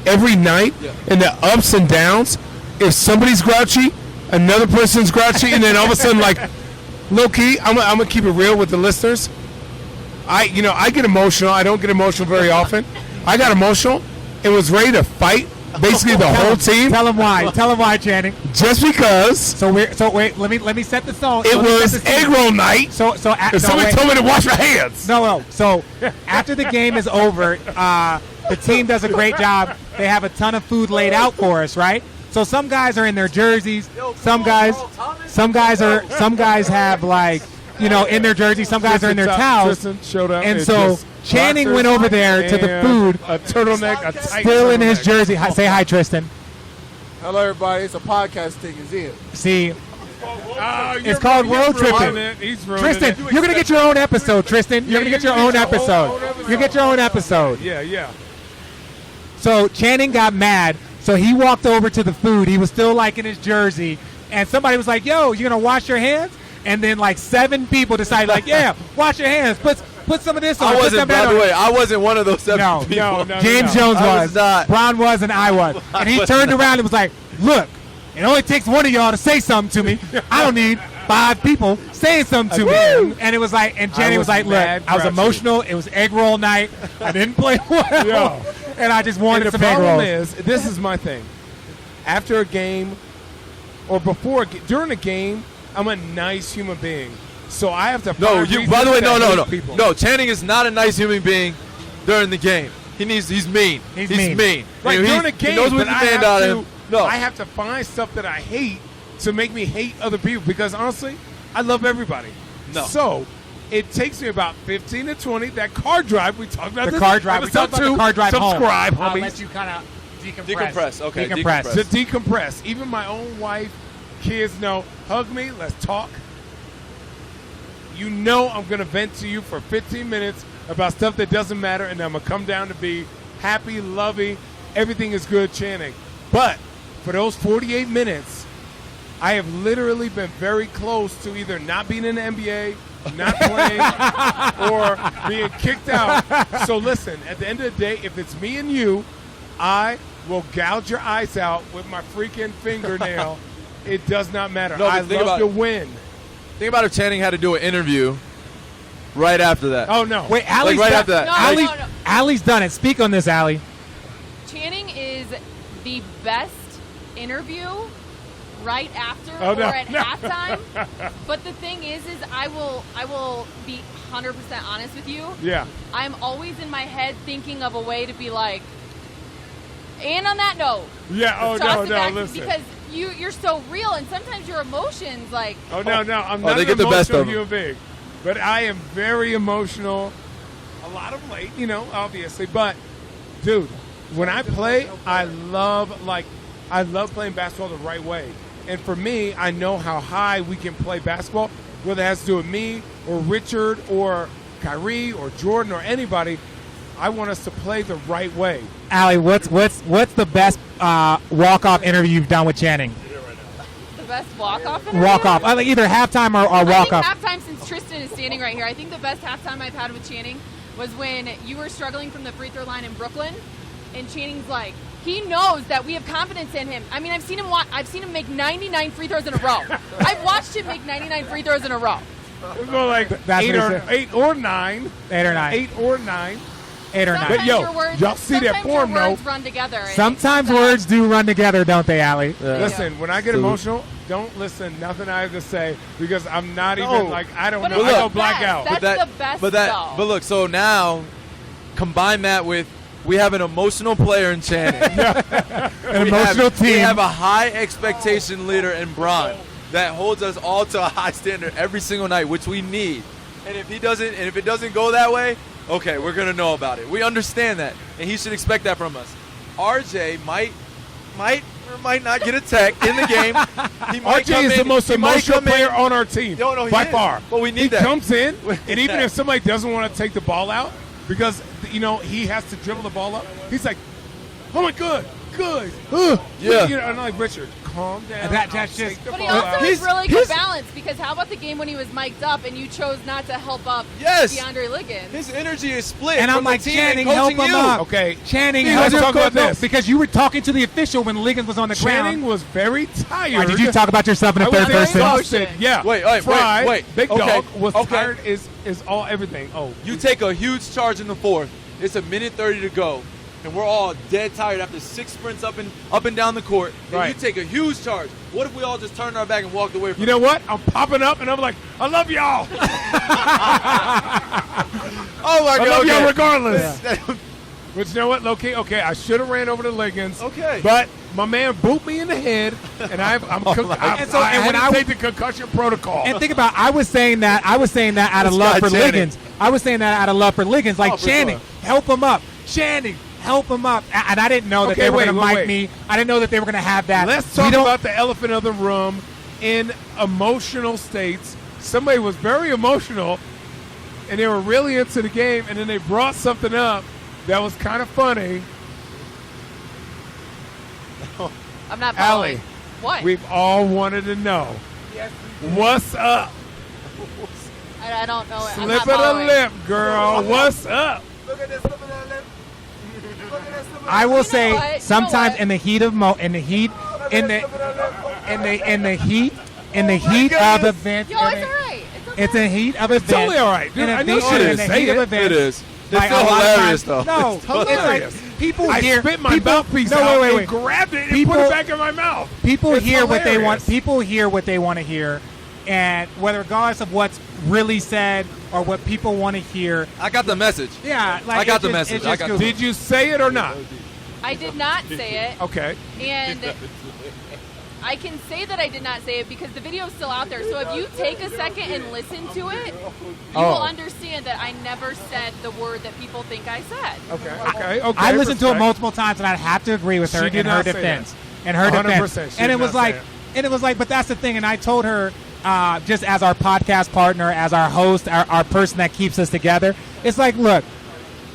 every night, and the ups and downs. If somebody's grouchy, another person's grouchy, and then all of a sudden, like, low key, I'm gonna keep it real with the listeners. I get emotional. I don't get emotional very often. I got emotional and was ready to fight basically the whole team Tell them why. Tell them why, Channing. just because So wait. Let me set the tone. it Let me set was the scene. egg roll night. And somebody told me to wash my hands. No. So after the game is over, the team does a great job. They have a ton of food laid out for us, right? So some guys are in their jerseys. Some guys have like, in their jerseys. Some guys are in their towels. Tristan showed up And so just Channing went over there to the and food, a turtleneck, a tight still in his turtleneck. jersey. Say hi, Tristan. Hello, everybody. It's a podcast thing. It's in. See, Oh, it's called Road Trippin'. He's ruining Tristan, it. you're gonna get your own episode. Tristan, you're gonna get your own episode. You get your own episode. Yeah. So Channing got mad, so he walked over to the food. He was still like in his jersey, and somebody was like, "Yo, you gonna wash your hands?" And then like 7 people decided, like, "Yeah, wash your hands. Put some of this on." I put wasn't. some of By that the on." way, I wasn't one of those 7 No, people. no. James Jones I was. was not. Bron was, and I was. And he turned around and was like, "Look, it only takes one of y'all to say something to me. I don't need 5 people saying something to me." And it was like, and Jenny was was like, "Look, mad I was grouchy. emotional. It was egg roll night. I didn't play well, Yeah. and I just wanted And the some egg problem rolls." is, this is my thing. After a game, or during a game, I'm a nice human being. So I have to. No, find you. By the way, reasons no, to no, hate people. no. Channing is not a nice human being during the game. He's mean. He's mean. Right, You know, during a game, he knows what but the I man have out to. of him. No, I have to find stuff that I hate to make me hate other people because honestly, I love everybody. No. So It takes me about 15 to 20. That car drive we talked about. The car drive. We talked about the car drive home. Subscribe, I'll homies. let you kind of decompress. Decompress. Okay. Decompress. To decompress. Even my own wife, kids know. Hug me. Let's talk. You know I'm going to vent to you for 15 minutes about stuff that doesn't matter, and I'm going to come down to be happy, lovey, everything is good chanting. But for those 48 minutes, I have literally been very close to either not being in the NBA, not playing, or being kicked out. So listen, at the end of the day, if it's me and you, I will gouge your eyes out with my freaking fingernail. It does not matter. No, I think love about to it. win. Think about if Channing had to do an interview right after that. Oh, no. Wait, Allie's right done, after that. No. Allie's done it. Speak on this, Allie. Channing is the best interview right after Oh, no, or at no. halftime. But the thing is I will be 100% honest with you. Yeah. I'm always in my head thinking of a way to be like, and on that note, Yeah. Oh, toss no, it no. back Listen. because you're so real, and sometimes your emotions like. Oh, no. I'm Oh, not they an get the best emotional of 'em. human being. But I am very emotional. A lot of late, obviously. But, dude, when I play, I love playing basketball the right way. And for me, I know how high we can play basketball, whether it has to do with me or Richard or Kyrie or Jordan or anybody. I want us to play the right way. Allie, what's the best walk-off interview you've done with Channing? The best walk-off interview? Walk-off. Like either halftime or I think walk-off. halftime, since Tristan is standing right here, I think the best halftime I've had with Channing was when you were struggling from the free throw line in Brooklyn, and Channing's like, he knows that we have confidence in him. I mean, I've seen him make 99 free throws in a row. I've watched him make 99 free throws in a row. We'll go like That's eight what or, he said. 8 or 9. 8 or 9. 8 or 9. 8 or 9. Sometimes yo, your words, y'all see that sometimes form, your though? words run together. and Sometimes it's, words do run together, don't they, Allie? Listen, when I get emotional, don't listen nothing I have to say because I'm not No. even like I don't But know. it's I go the black best. out. That's the best, though. But look, so now combine that with we have an emotional player in Channing. An emotional We team. have a high expectation leader in Bron that holds us all to a high standard every single night, which we need. And if it doesn't go that way, okay, we're gonna know about it. We understand that, and he should expect that from us. RJ might or might not get a tech in the game. He might RJ come is in- the most he might emotional come in- player on our team No, he by is. far. But we need he that. comes in, We need and even that. if somebody doesn't want to take the ball out because he has to dribble the ball up, he's like, "Oh my good. Yeah. And I'm like, Richard, calm down. That's I'll just- take the But he ball also out." has really good balance because how about the game when he was mic'd up and you chose not to help up Yes. DeAndre Liggins? His energy is split. And I'm from the like, team Channing, and help coaching him you. up. Okay, Channing, See, help let's him talk about no, this. because you were talking to the official when Liggins was on the Channing ground. was very tired. Or did you talk about yourself in I the was third very person? exhausted. Yeah. Wait, Fry, Big Okay, Dog was okay. tired. Is all everything. Oh, You take a huge charge in the fourth. It's a minute 30 to go, and we're all dead tired after 6 sprints up and down the court. And Right. you take a huge charge. What if we all just turned our back and walked away from you know what? I'm popping up and I'm like, I love y'all. Oh my I God! love y'all okay. regardless. But you know what, Loki? Okay, I should have ran over to Liggins. Okay. But my man booped me in the head, and I had to take the concussion protocol. And think about, I was saying that out of This love guy for Channing. Liggins. I was saying that out of love for Liggins. Like, Oh, for Channing, sure. help him up. Channing, help him up. And I didn't know that Okay, they were wait, going to wait, mic wait. me. I didn't know that they were going to have that. Let's We talk don't- about the elephant of the room in emotional states. Somebody was very emotional, and they were really into the game, and then they brought something up that was kind of funny. I'm not Allie, following. What? we've all wanted to know. What's up? I don't know it. I'm Slip not of the following. lip, girl. What's up? I will say what? You know sometimes what? in the heat of in the heat of events. Yo, it's all right. It's okay. It's a heat of events. totally all right, dude. In I know events- it in is. the Say heat of it. events. It is. It's Like, still a lot of hilarious, times- though. No, It's hilarious. It's like people I hear spit my people, mouthpiece no, out wait, and wait. grabbed it and People- put it back in my mouth. People It's hear what they want. hilarious. People hear what they want to hear, and whether regardless of what's really said or what people want to hear. I got the message. Yeah, like I got it's the just- message. it's I just got goofy. Did you say it or not? I did not say it. Okay. And I can say that I did not say it because the video is still out there. So if you take a second and listen to it, you will understand that I never said the word that people think I said. Okay. I listened to it respect. multiple times, and I'd have to agree with her She did in her not say defense. that. In her 100%, defense, she and did it was not say like, but that's the thing. And I told her, just as our podcast partner, as our host, our person that keeps us together, it's like, look,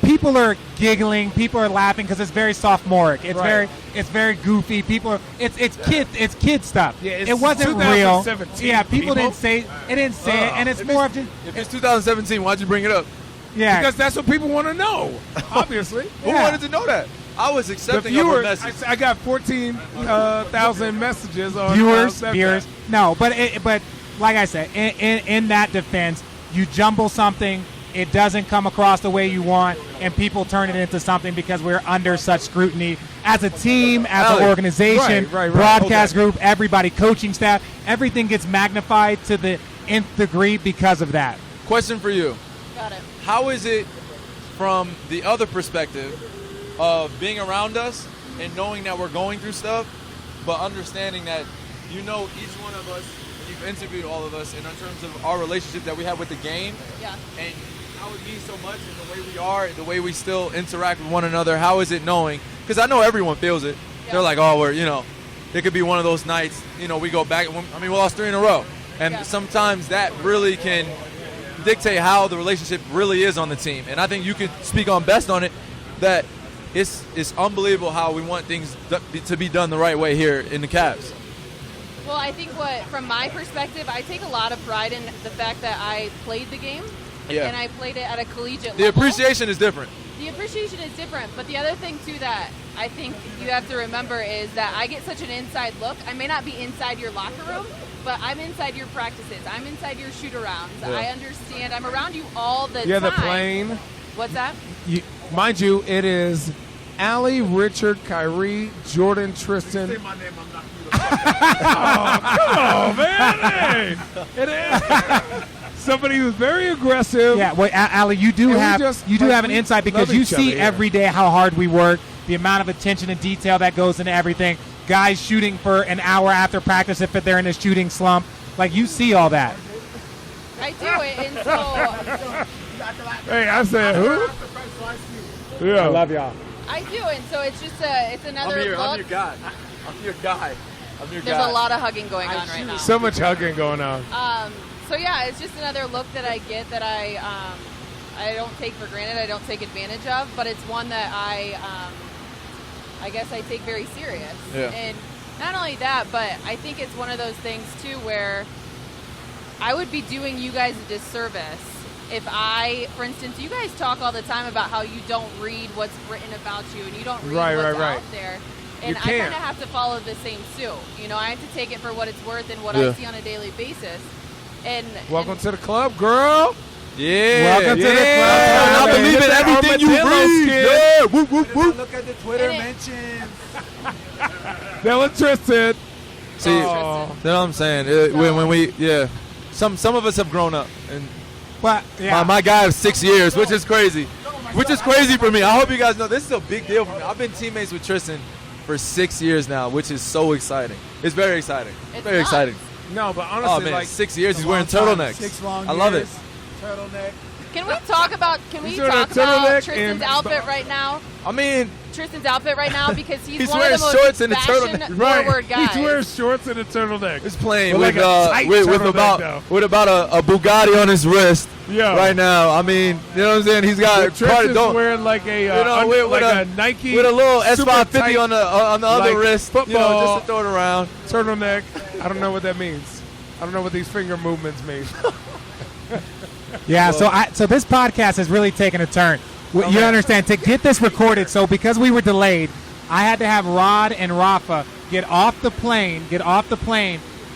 people are giggling, people are laughing because it's very sophomoric. It's Right. it's very goofy. People are, it's kid stuff. Yeah, it's it wasn't real. 2017, Yeah, people people. didn't say it, and it's more of just If it's 2017, why'd you bring it up? yeah. Because that's what people want to know, obviously. Who Yeah. wanted to know that? I was The accepting of a viewers, message. I got 14,000 messages on viewers. Snapchat. No, but like I said, in that defense, you jumble something, it doesn't come across the way you want, and people turn it into something because we're under such scrutiny as a team, as an Alex, organization, right. broadcast group, everybody, coaching staff, everything gets magnified to the nth degree because of that. Question for you. Got it. How is it from the other perspective of being around us and knowing that we're going through stuff, but understanding that you know each one of us, you've interviewed all of us, and in terms of our relationship that we have with the game, Yeah. and how it means so much, and the way we are, the way we still interact with one another, how is it knowing? Because I know everyone feels it. Yeah. They're like, oh, it could be one of those nights, we go back, we lost 3 in a row. And Yeah. sometimes that really can dictate how the relationship really is on the team. And I think you could speak on best on it, that it's unbelievable how we want things to be done the right way here in the Cavs. Well, I think from my perspective, I take a lot of pride in the fact that I played the game. Yeah. And I played it at a collegiate The level. appreciation is different. The appreciation is different, but the other thing too that I think you have to remember is that I get such an inside look. I may not be inside your locker room, but I'm inside your practices. I'm inside your shoot-arounds. Yeah. I understand. I'm around you all the Yeah, time. the plane. What's that? Mind you, it is Allie, Richard, Kyrie, Jordan, Tristan. Say my name, I'm not gonna Oh, man. Hey. It is. Somebody who's very aggressive. Yeah, well, Ali, you do And we have just, you do like, have an we insight because love you each see other, yeah. every day how hard we work, the amount of attention and detail that goes into everything. Guys shooting for an hour after practice if they're in a shooting slump. Like, you see all that. I do it, and so Hey, I said who? Yeah. y'all. I do, and so it's just it's another I'm look. your guy. I'm your guy. There's a lot of hugging going on right now. So much hugging going on. So yeah, it's just another look that I get that I don't take for granted. I don't take advantage of, but it's one that I guess I take very serious. Yeah. And not only that, but I think it's one of those things too where I would be doing you guys a disservice if I, for instance, you guys talk all the time about how you don't read what's written about you and you don't read what's out there. And I kind of have to follow the same suit. I have to take it for what it's worth and what I see on a daily basis. And Welcome to the club, girl. Yeah. Welcome to the Yeah. club. I believe in everything you read. Yeah. Whoop, whoop, whoop. Look at the Twitter And it- mentions. Dylan Tristan. See, you know what I'm saying? When we, some of us have grown up, and But yeah, my guy of 6 years, which is crazy. Which is crazy for me. I hope you guys know this is a big deal for me. I've been teammates with Tristan for 6 years now, which is so exciting. It's very exciting. It's Very nuts. exciting. No, but Oh honestly, man, like 6 years. He's wearing Long time, turtlenecks. 6 long I love it. years, Turtleneck. Can we talk about He's wearing a turtleneck Tristan's and- outfit right now? I mean, Tristan's outfit right now because he's He's one of the wearing most shorts and a fashion turtleneck. forward guys. He's wearing shorts and a turtleneck. he's playing But with like a tight with turtleneck, about a Bugatti on his wrist Yeah. right now. I mean, you know what I'm saying? He's got Tristan's wearing like a with a Nike with a little super S550 tight, on the other like, wrist, football just to throw it around. turtleneck. I don't know what that means. I don't know what these finger movements mean. yeah. So this podcast has really taken a turn. You understand? To get this recorded, so because we were delayed, I had to have Rod and Rafa get off the plane,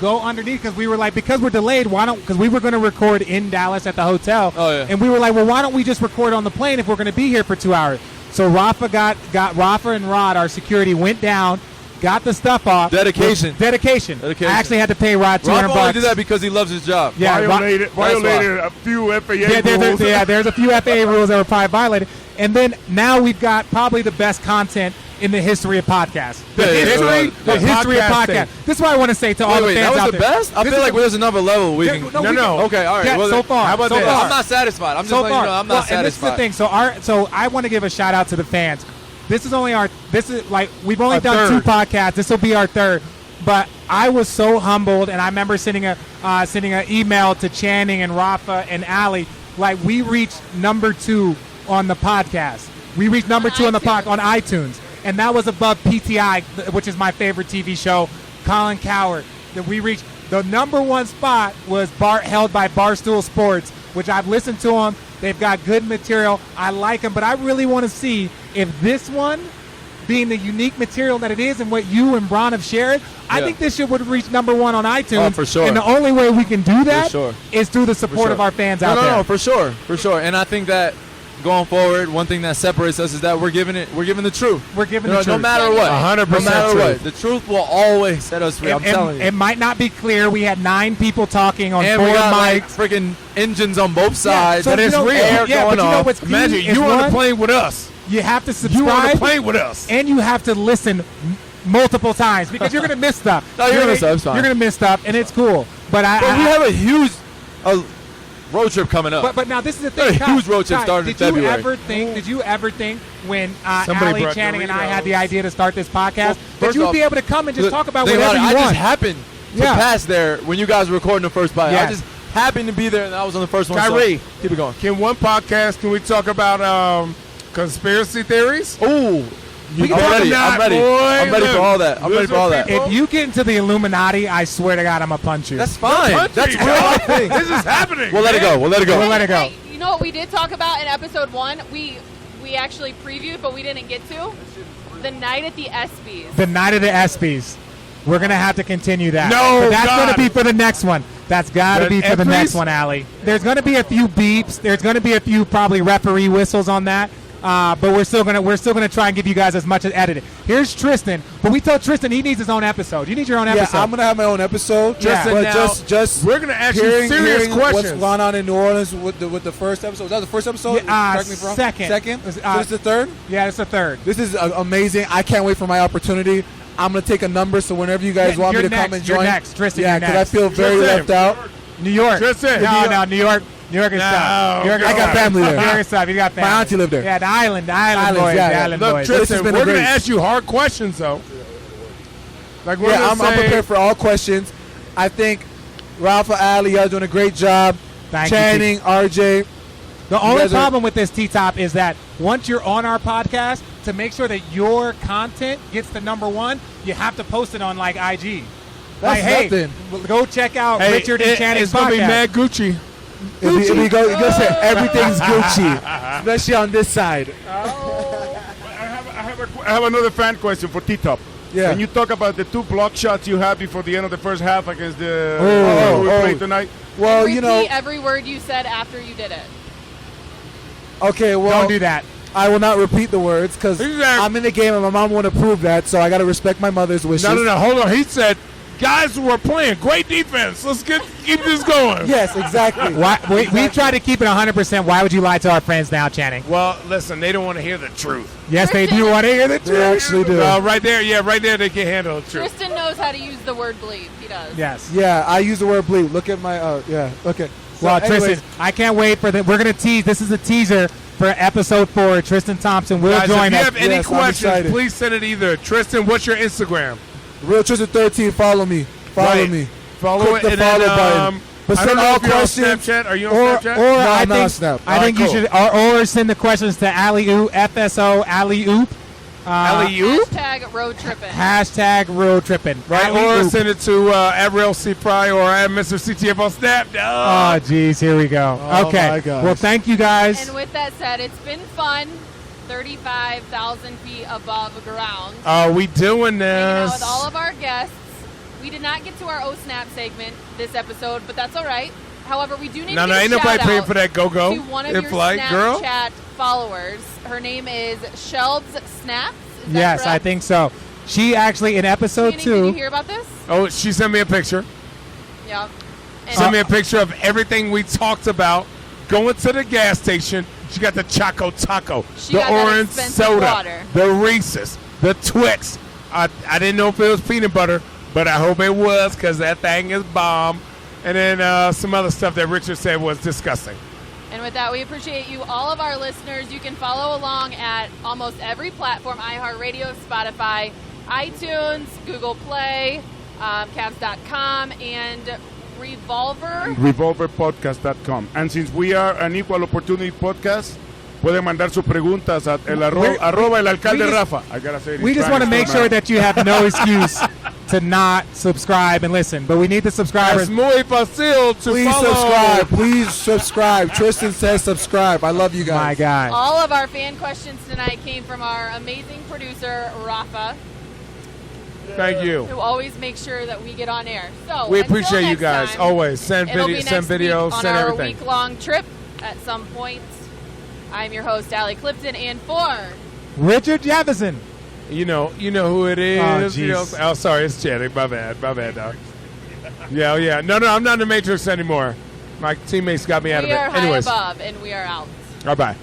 go underneath because we were like, because we're delayed, because we were going to record in Dallas at the hotel. Oh, yeah. And we were like, well, why don't we just record on the plane if we're going to be here for 2 hours? So Rafa got Rafa and Rod, our security, went down, got the stuff off. Dedication. Dedication. I actually had to pay Rod $200. Rob only did that because he loves his job. Yeah, Violated why. a few FAA rules. there's a few FAA rules that were probably violated. And then now we've got probably the best content in the history of podcasts. The history of podcasting. This is what I want to say to all the Wait, fans that out was the there. best? I This feel is like there's another level we can. No. Okay, all right. Yeah, well, so far. how about so this? far. I'm not satisfied. I'm just So letting you far. know I'm not and this is the satisfied. thing. So I want to give a shout out to the fans. This is like we've only Our done third. 2 podcasts. This will be our third. But I was so humbled, and I remember sending an email to Channing and Rafa and Ali. Like, we reached number 2 on the podcast. We reached number 2 on iTunes, and that was above PTI, which is my favorite TV show. Colin Cowherd. That we reached the number 1 spot was held by Barstool Sports, which I've listened to them. They've got good material. I like them, but I really want to see if this one, being the unique material that it is and what you and Bron have shared, I think this shit would reach number 1 on iTunes. Oh, for sure. And the only way we can do that sure. is through the support of our fans out there. No, for sure. And I think that going forward, one thing that separates us is that we're giving the truth. We're giving You know, the truth. no matter what. 100% No matter truth. what. The truth will always set us free. I'm telling you. It might not be clear. We had 9 people talking on And 4 we got like mics. freaking engines on both sides. so But you it's know- real. yeah, Air but you going know off. what's key Imagine is you on one, the plane with us. you have to subscribe. You on the plane with us. And you have to listen multiple times because you're going to miss stuff. No, you're gonna miss stuff, it's fine. You're going to miss stuff, and it's cool. But But we have a huge road trip coming up. But now this is the thing. A Kai, huge road trip Kai, starting in February. Did you ever think when Somebody Ali, brought Channing, and I Doritos. had the idea to start this podcast that first you would off, be able to come and just talk about Think whatever it, you I want? just happened to Yeah. pass there when you guys were recording the first bite. Yes. I just happened to be there, and I was on the first one. Kyrie. So keep it going. Can we talk about conspiracy theories? Ooh. We can I'm talk ready. about- I'm ready. boy, I'm ready for look. all that. I'm ready for all that. Listen, If you get into the Illuminati, I swear to God, I'm gonna punch you. That's fine. That's real life thing. This is happening. We'll let it go. We'll let it go. We'll let it go. Hey, you know what we did talk about in episode 1? We actually previewed, but we didn't get to the night at the ESPYs. The night of the ESPYs. We're gonna have to continue that. No, but that's God. gonna be for the next one. That's gotta The be for the ESPYs? next one, Allie. There's gonna be a few beeps. There's gonna be a few probably referee whistles on that. But we're still gonna try and give you guys as much as edited. Here's Tristan, but we told Tristan he needs his own episode. You need your own episode. Yeah, I'm gonna have my own episode. Yeah. but Now, just we're gonna ask you hearing, serious hearing what's questions. going on in New Orleans with the first episode. Was that the first episode? Yeah, Correct me if I'm wrong. second. Second. Was, So this is the third. Yeah, it's the third. This is amazing. I can't wait for my opportunity. I'm gonna take a number, so whenever you guys Yeah, want me you're to come next. and You're join, next. Tristan, yeah, you're because I next. feel very Tristan. left out. New York. Tristan. No, New York. New York is No, tough. New York is I got tough. family there. New York is tough. You got family. My auntie lived there. Yeah, the island Islands, boys. yeah, The yeah. island Look, boys. This has Tristan, been we're a gonna great- ask you hard questions though. Like we're Yeah, gonna I'm say, prepared for all questions. I think Ralph and Ali, y'all doing a great job. Thank you, Channing, RJ. The only guys are- problem with this T-Top is that once you're on our podcast, to make sure that your content gets to number 1, you have to post it on like IG. That's like, nothing. hey, go check out Hey, Richard and Channing's it's gonna be podcast. mad Gucci. If we go, you're gonna say everything's Gucci, especially on this side. I have another fan question for T-Top. Yeah. Can you talk about the 2 block shots you had before the end of the first half against the Oh, who we oh. played tonight? Well, Repeat you know, every word you said after you did it. okay, well, Don't do that. I will not repeat the words because Exactly. I'm in the game and my mom won't approve that, so I got to respect my mother's wishes. No. Hold on. He said, guys who are playing great defense. Let's keep this going. Yes, exactly. Why, we try to keep it 100%. Why would you lie to our friends now, Channing? Well, listen, they don't want to hear the truth. Yes, they do want to hear the They truth. actually do. Right there, they can handle the truth. Tristan knows how to use the word bleep. He does. Yes. Yeah, I use the word bleep. Look at my, yeah, okay. So Well, anyways, Tristan, I can't wait for the. We're gonna tease. This is a teaser for episode 4. Tristan Thompson will Guys, if join you us. have any Yes, I'm questions, excited. please send it either. Tristan, what's your Instagram? Real Tristan 13, follow me. Follow Right. me. Follow Click it. the And follow then, button. But I send don't know all if you're on questions. Snapchat. Are you on Or, Snapchat? or No, I I'm not think, on Snap. I think Alright, you should, or send the questions to Alley-oop, FSO, Alley-oop. Alley-oop? Hashtag road trippin'. Hashtag road tripping. Right, or send it to Avril C. Pry or at Mr. CTF on Snap. Oh, geez, here we go. Oh, okay. my gosh. Well, thank you guys. And with that said, it's been fun. 35,000 feet above ground. Are we doing Hanging out this? with all of our guests. We did not get to our O-Snap segment this episode, but that's all right. However, we do need No, to give ain't a nobody shout paying out for that go-go. to one of In your flight, girl. Snapchat followers. Her name is Shelbs Snaps. Is that Yes, I correct? think so. She actually, in episode Channing, did you 2, hear about this? Oh, she sent me a picture. Yeah. And Sent me a picture of everything we talked about. Going to the gas station. She got the Choco Taco, She the got that orange expensive soda, water. the Reese's, the Twix. I didn't know if it was peanut butter, but I hope it was because that thing is bomb. And then some other stuff that Richard said was disgusting. And with that, we appreciate you, all of our listeners. You can follow along at almost every platform: iHeartRadio, Spotify, iTunes, Google Play, Cavs.com, and Revolver. Revolverpodcast.com. And since we are an equal opportunity podcast, pueden mandar sus preguntas at arroba el alcalde Rafa. I gotta say it in We just want to Spanish, make man. sure that you have no excuse to not subscribe and listen. But we need the subscribers. It's muy fácil to Please follow. subscribe. Please subscribe. Tristan says subscribe. I love you guys. My God. All of our fan questions tonight came from our amazing producer, Rafa, Thank you. who always makes sure that we get on air. So We until appreciate you next guys. time, Always send it'll be send next videos, week on send our everything. week-long trip at some point. I'm your host, Allie Clifton, and for Richard Jefferson. You know who it is. Oh, jeez. Sorry, it's Channing. My bad, dog. Yeah. No, I'm not in the Matrix anymore. My teammates got me out we of it. are high Anyways, above, and we are out. bye-bye.